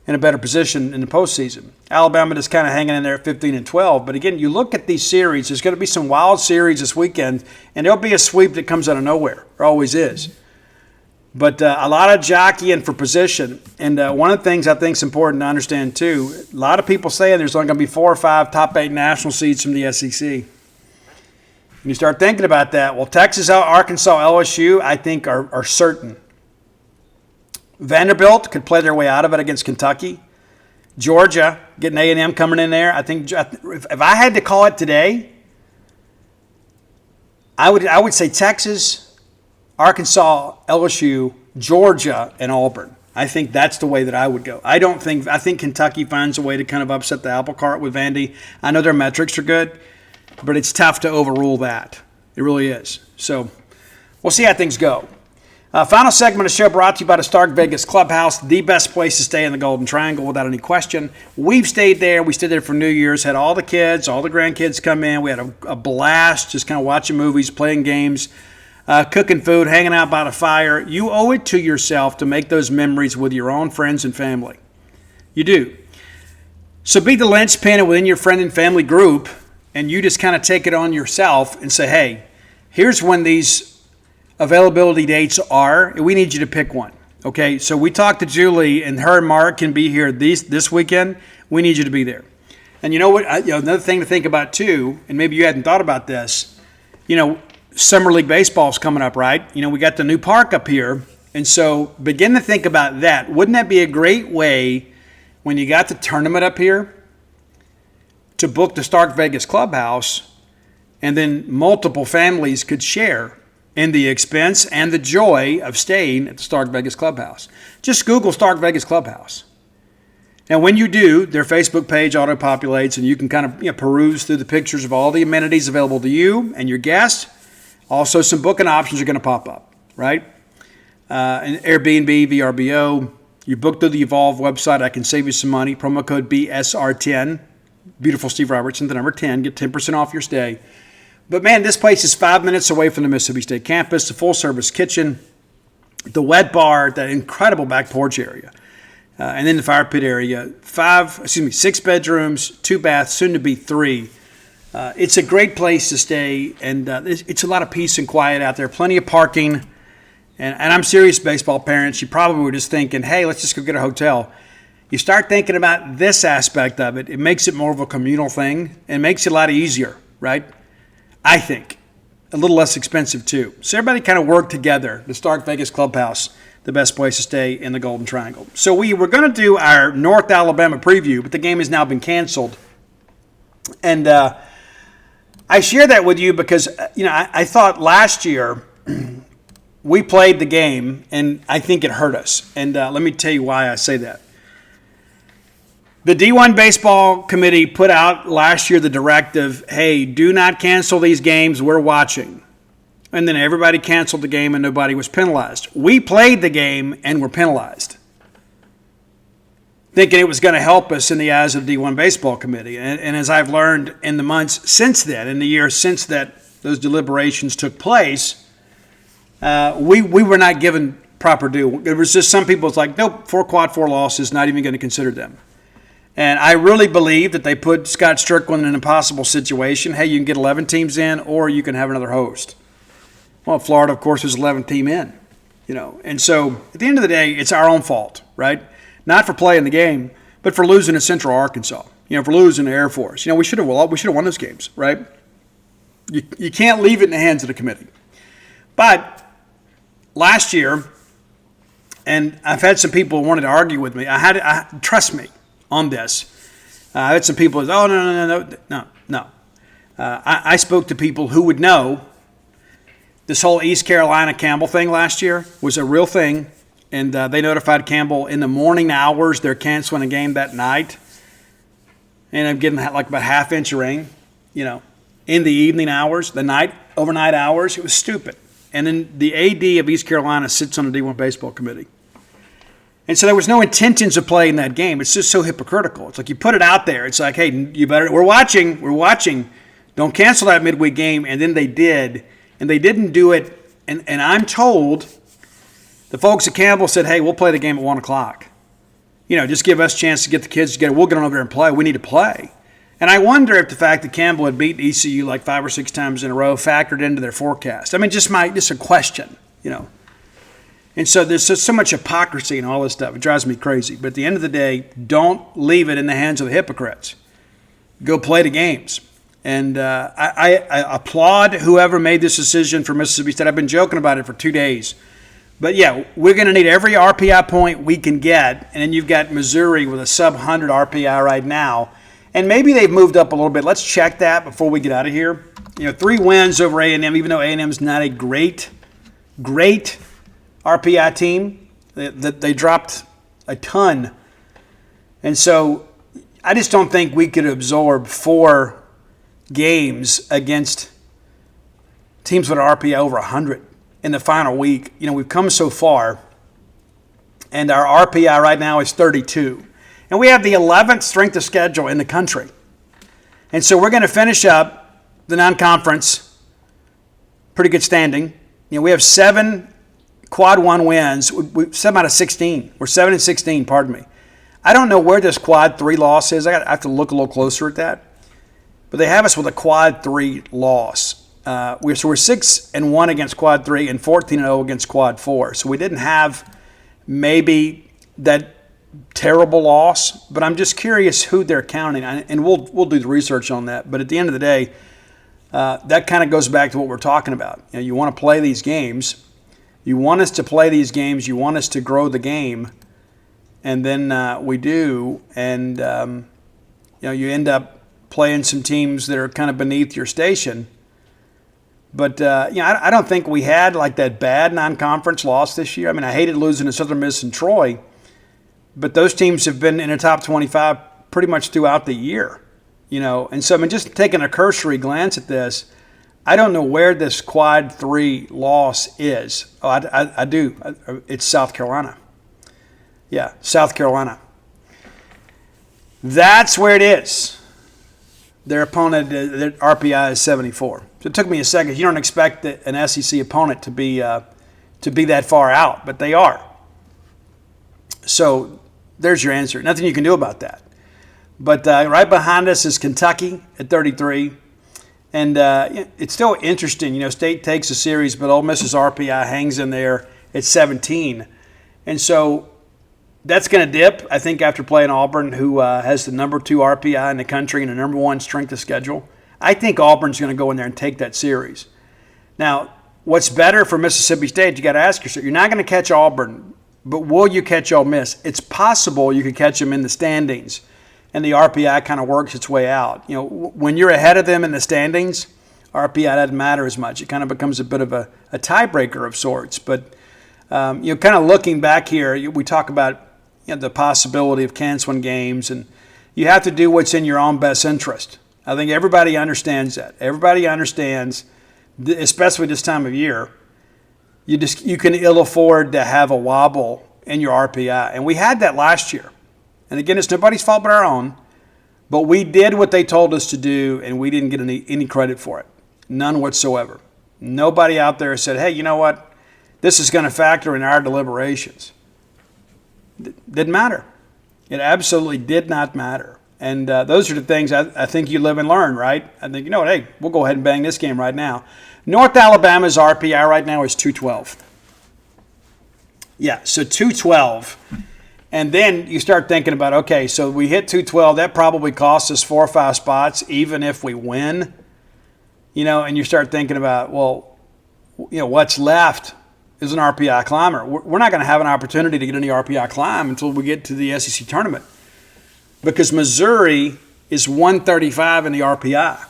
in a better position in the postseason. Alabama is kind of hanging in there at 15-12. But again, you look at these series, there's going to be some wild series this weekend, and there'll be a sweep that comes out of nowhere. There always is. But a lot of jockeying for position. And one of the things I think is important to understand, too, a lot of people saying there's only going to be 4 or 5 top 8 national seeds from the SEC. And you start thinking about that. Well, Texas, Arkansas, LSU, I think are certain. Vanderbilt could play their way out of it against Kentucky. Georgia, getting A&M coming in there. I think if I had to call it today, I would say Texas, Arkansas, LSU, Georgia, and Auburn. I think that's the way that I would go. I think Kentucky finds a way to kind of upset the apple cart with Vandy. I know their metrics are good, but it's tough to overrule that. It really is. So we'll see how things go. Final segment of the show brought to you by the Stark Vegas Clubhouse, the best place to stay in the Golden Triangle without any question. We've stayed there. We stayed there for New Year's, had all the kids, all the grandkids come in. We had a blast just kind of watching movies, playing games, cooking food, hanging out by the fire. You owe it to yourself to make those memories with your own friends and family. You do. So be the linchpin within your friend and family group, and you just kind of take it on yourself and say, hey, here's when these availability dates are, and we need you to pick one. Okay, so we talked to Julie, and her and Mark can be here this weekend. We need you to be there. And you know what? Another thing to think about too, and maybe you hadn't thought about this. Summer League baseball is coming up, right? We got the new park up here, and so begin to think about that. Wouldn't that be a great way when you got the tournament up here to book the Stark Vegas Clubhouse, and then multiple families could share in the expense and the joy of staying at the Stark Vegas Clubhouse. Just Google Stark Vegas Clubhouse. And when you do, their Facebook page auto-populates, and you can kind of peruse through the pictures of all the amenities available to you and your guests. Also, some booking options are going to pop up, right? And Airbnb, VRBO. You book through the Evolve website. I can save you some money. Promo code BSR10. Beautiful Steve Robertson, the number 10. Get 10% off your stay. But, man, this place is 5 minutes away from the Mississippi State campus, the full-service kitchen, the wet bar, that incredible back porch area, and then the fire pit area. 6 bedrooms, 2 baths, soon to be 3. It's a great place to stay, and it's a lot of peace and quiet out there, plenty of parking. And I'm serious, baseball parents. You probably were just thinking, hey, let's just go get a hotel. You start thinking about this aspect of it. It makes it more of a communal thing and makes it a lot easier, right? I think. A little less expensive, too. So everybody kind of work together. The Stark Vegas Clubhouse, the best place to stay in the Golden Triangle. So we were going to do our North Alabama preview, but the game has now been canceled. And I share that with you because, I thought last year we played the game, and I think it hurt us. And let me tell you why I say that. The D1 Baseball Committee put out last year the directive, hey, do not cancel these games, we're watching. And then everybody canceled the game and nobody was penalized. We played the game and were penalized, thinking it was going to help us in the eyes of the D1 Baseball Committee. And as I've learned in the months since then, in the years since those deliberations took place, we were not given proper due. There was just some people, it's like, nope, 4 quad 4 losses, not even going to consider them. And I really believe that they put Scott Strickland in an impossible situation. Hey, you can get 11 teams in, or you can have another host. Well, Florida, of course, was 11 team in, And so at the end of the day, it's our own fault, right? Not for playing the game, but for losing to Central Arkansas. For losing to Air Force. We should have won those games, right? You can't leave it in the hands of the committee. But last year, and I've had some people who wanted to argue with me. Trust me on this. I had some people who said, oh, no. I spoke to people who would know this whole East Carolina Campbell thing last year was a real thing. And they notified Campbell in the morning hours they're canceling a game that night. And I'm getting like about half-inch rain, in the evening hours, overnight hours. It was stupid. And then the AD of East Carolina sits on the D1 baseball committee. And so there was no intentions of playing that game. It's just so hypocritical. It's like you put it out there. It's like, hey, we're watching. Don't cancel that midweek game. And then they did. And they didn't do it. And I'm told the folks at Campbell said, hey, we'll play the game at 1 o'clock. Just give us a chance to get the kids together. We'll get on over there and play. We need to play. And I wonder if the fact that Campbell had beaten ECU like 5 or 6 times in a row factored into their forecast. I mean, just a question, And so there's just so much hypocrisy and all this stuff. It drives me crazy. But at the end of the day, don't leave it in the hands of the hypocrites. Go play the games. And I applaud whoever made this decision for Mississippi State. I've been joking about it for 2 days. But, yeah, we're going to need every RPI point we can get. And then you've got Missouri with a sub-100 RPI right now. And maybe they've moved up a little bit. Let's check that before we get out of here. 3 wins over A&M, even though A&M is not a great RPI team. They dropped a ton. And so I just don't think we could absorb 4 games against teams with an RPI over 100 in the final week. We've come so far, and our RPI right now is 32. And we have the 11th strength of schedule in the country. And so we're going to finish up the non-conference, pretty good standing. We have 7 quad 1 wins, 7 out of 16. We're 7-16, pardon me. I don't know where this quad 3 loss is. I have to look a little closer at that. But they have us with a quad 3 loss. We're 6-1 against quad 3 and 14-0 against quad 4. So we didn't have maybe that terrible loss, but I'm just curious who they're counting, and we'll do the research on that. But at the end of the day, that kind of goes back to what we're talking about. You want to play these games. You want us to play these games. You want us to grow the game, and then we do, and you end up playing some teams that are kind of beneath your station. But, I don't think we had like that bad non-conference loss this year. I mean, I hated losing to Southern Miss and Troy, but those teams have been in the top 25 pretty much throughout the year, And so, just taking a cursory glance at this, I don't know where this quad 3 loss is. Oh, I do. It's South Carolina. Yeah, South Carolina. That's where it is. Their opponent, their RPI is 74. So it took me a second. You don't expect an SEC opponent to be that far out, but they are. So there's your answer. Nothing you can do about that. But right behind us is Kentucky at 33. And it's still interesting. State takes a series, but Ole Miss's RPI hangs in there at 17. And so that's going to dip, I think, after playing Auburn, who has the number 2 RPI in the country and the number 1 strength of schedule. I think Auburn's going to go in there and take that series. Now, what's better for Mississippi State, you got to ask yourself, you're not going to catch Auburn, but will you catch Ole Miss? It's possible you could catch them in the standings, and the RPI kind of works its way out. When you're ahead of them in the standings, RPI doesn't matter as much. It kind of becomes a bit of a tiebreaker of sorts. But, kind of looking back here, we talk about the possibility of canceling games, and you have to do what's in your own best interest. I think everybody understands that. Everybody understands, especially this time of year, you can ill afford to have a wobble in your RPI. And we had that last year. And again, it's nobody's fault but our own. But we did what they told us to do, and we didn't get any credit for it. None whatsoever. Nobody out there said, hey, you know what? This is going to factor in our deliberations. Didn't matter. It absolutely did not matter. And those are the things I think you live and learn, right? I think, you know what, hey, we'll go ahead and bang this game right now. North Alabama's RPI right now is 212. Yeah, so 212. And then you start thinking about, okay, so we hit 212. That probably costs us 4 or 5 spots, even if we win. And you start thinking about, well, what's left is an RPI climber. We're not going to have an opportunity to get any RPI climb until we get to the SEC tournament, because Missouri is 135 in the RPI.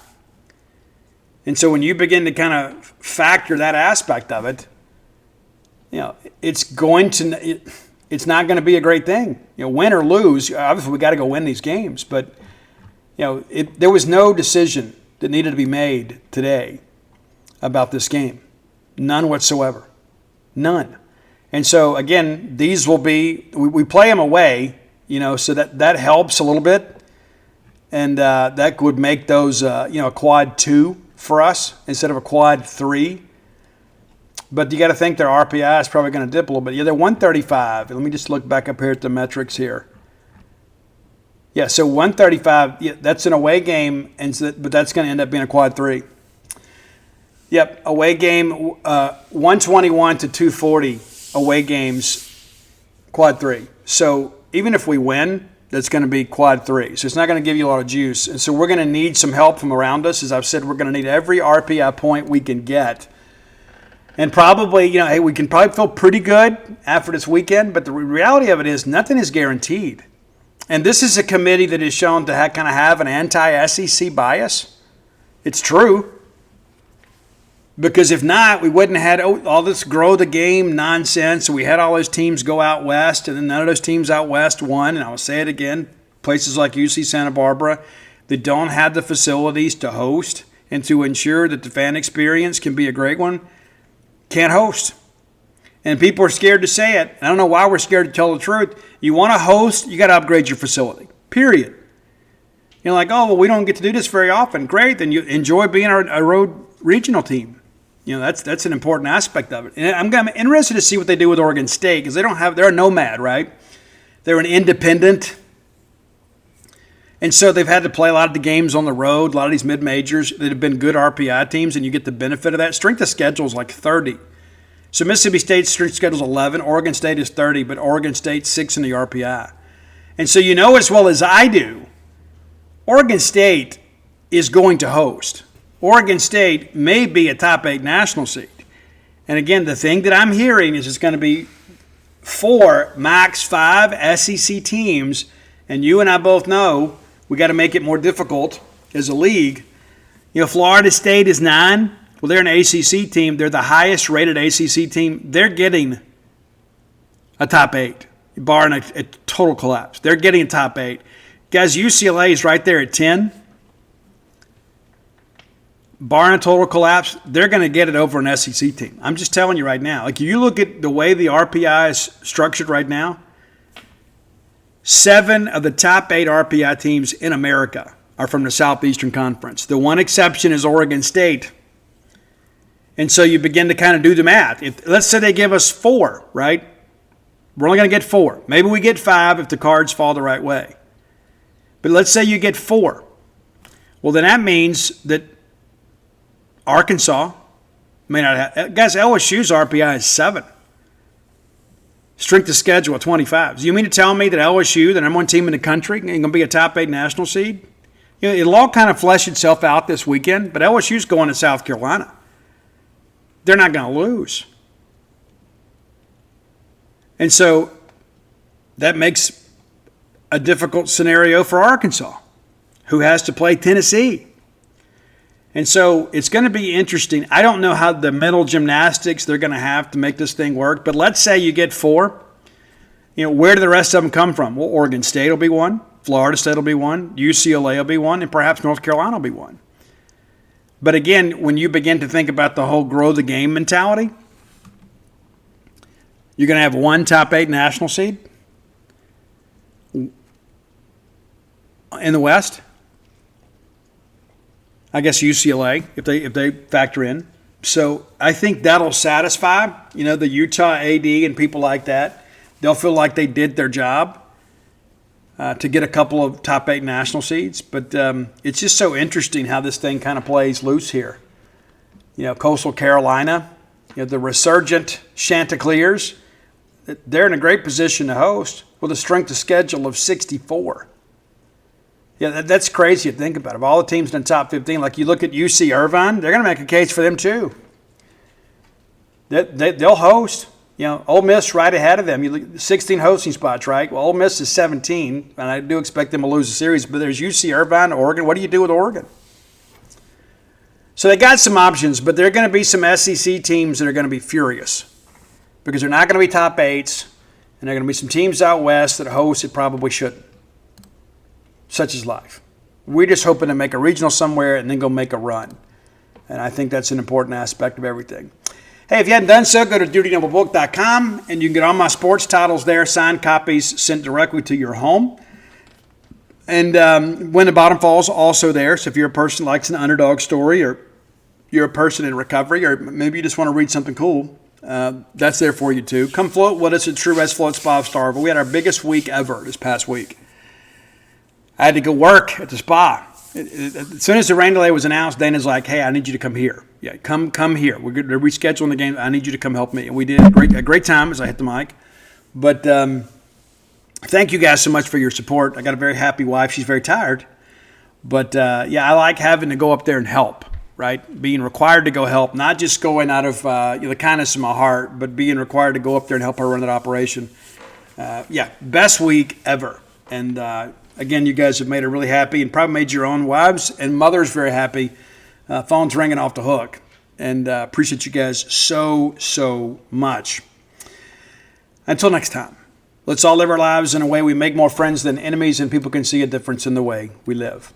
And so when you begin to kind of factor that aspect of it, it's not going to be a great thing. Win or lose, obviously we got to go win these games, but there was no decision that needed to be made today about this game. None whatsoever. None. And so, again, these will be, we play them away, so that helps a little bit. And that would make those, a quad 2 for us instead of a quad 3. But you got to think their RPI is probably going to dip a little bit. Yeah, they're 135. Let me just look back up here at the metrics here. Yeah, so 135, yeah, that's an away game, but that's going to end up being a quad 3. Yep, away game, 121 to 240 away games, quad 3. So even if we win, that's going to be quad 3. So it's not going to give you a lot of juice. And so we're going to need some help from around us. As I've said, we're going to need every RPI point we can get. And probably, hey, we can probably feel pretty good after this weekend, but the reality of it is nothing is guaranteed. And this is a committee that is shown to kind of have an anti-SEC bias. It's true. Because if not, we wouldn't have had all this grow the game nonsense. We had all those teams go out west, and then none of those teams out west won. And I will say it again, places like UC Santa Barbara that don't have the facilities to host and to ensure that the fan experience can be a great one, can't host. And people are scared to say it. I don't know why we're scared to tell the truth. You want to host, you got to upgrade your facility, period. You're like, oh, well, we don't get to do this very often. Great, then you enjoy being a road regional team. That's an important aspect of it. And I'm interested to see what they do with Oregon State, because they're a nomad, right? They're an independent. And so they've had to play a lot of the games on the road, a lot of these mid-majors that have been good RPI teams, and you get the benefit of that. Strength of schedule is like 30. So Mississippi State's strength schedule is 11. Oregon State is 30, but Oregon State's 6 in the RPI. And so you know as well as I do, Oregon State is going to host. Oregon State may be a top 8 national seed. And again, the thing that I'm hearing is it's going to be 4, max 5 SEC teams. And you and I both know we got to make it more difficult as a league. Florida State is 9. Well, they're an ACC team. They're the highest rated ACC team. They're getting a top 8, barring a total collapse. They're getting a top 8. Guys, UCLA is right there at 10. Barring a total collapse, they're going to get it over an SEC team. I'm just telling you right now. Like, if you look at the way the RPI is structured right now, 7 of the top 8 RPI teams in America are from the Southeastern Conference. The one exception is Oregon State. And so you begin to kind of do the math. Let's say they give us 4, right? We're only going to get 4. Maybe we get 5 if the cards fall the right way. But let's say you get 4. Well, then that means that Arkansas may not have. Guys, LSU's RPI is 7. Strength of schedule at 25. So you mean to tell me that LSU, the number 1 team in the country, is going to be a top 8 national seed? It'll all kind of flesh itself out this weekend, but LSU's going to South Carolina. They're not going to lose. And so that makes a difficult scenario for Arkansas, who has to play Tennessee. And so it's going to be interesting. I don't know how the mental gymnastics they're going to have to make this thing work, but let's say you get 4. Where do the rest of them come from? Well, Oregon State will be 1. Florida State will be 1. UCLA will be 1. And perhaps North Carolina will be 1. But again, when you begin to think about the whole grow the game mentality, you're going to have 1 top 8 national seed in the West. I guess UCLA, if they factor in. So I think that'll satisfy, the Utah AD and people like that. They'll feel like they did their job. to get a couple of top 8 national seeds. But it's just so interesting how this thing kind of plays loose here. Coastal Carolina, the resurgent Chanticleers, they're in a great position to host with a strength of schedule of 64. Yeah, that's crazy to think about. Of all the teams in the top 15, like you look at UC Irvine, they're going to make a case for them too. They'll host. Ole Miss right ahead of them. You look 16 hosting spots, right? Well, Ole Miss is 17, and I do expect them to lose the series. But there's UC Irvine, Oregon. What do you do with Oregon? So they got some options, but there are going to be some SEC teams that are going to be furious because they're not going to be top 8s, and there are going to be some teams out west that host that probably shouldn't. Such is life. We're just hoping to make a regional somewhere and then go make a run. And I think that's an important aspect of everything. Hey, if you hadn't done so, go to DutyNobleBook.com, and you can get all my sports titles there, signed copies sent directly to your home. And When the Bottom Falls, also there. So if you're a person who likes an underdog story, or you're a person in recovery, or maybe you just want to read something cool, that's there for you too. Come float with us at True West Float Spa of Starville. We had our biggest week ever this past week. I had to go work at the spa. As soon as the rain delay was announced, Dana's like, hey, I need you to come here. Yeah, come here. We're rescheduling the game. I need you to come help me. And we did a great time as I hit the mic. But thank you guys so much for your support. I got a very happy wife. She's very tired. But, I like having to go up there and help, right? Being required to go help, not just going out of the kindness of my heart, but being required to go up there and help her run that operation. Best week ever. And again, you guys have made her really happy and probably made your own wives and mothers very happy. Phone's ringing off the hook. And appreciate you guys so much. Until next time, let's all live our lives in a way we make more friends than enemies, and people can see a difference in the way we live.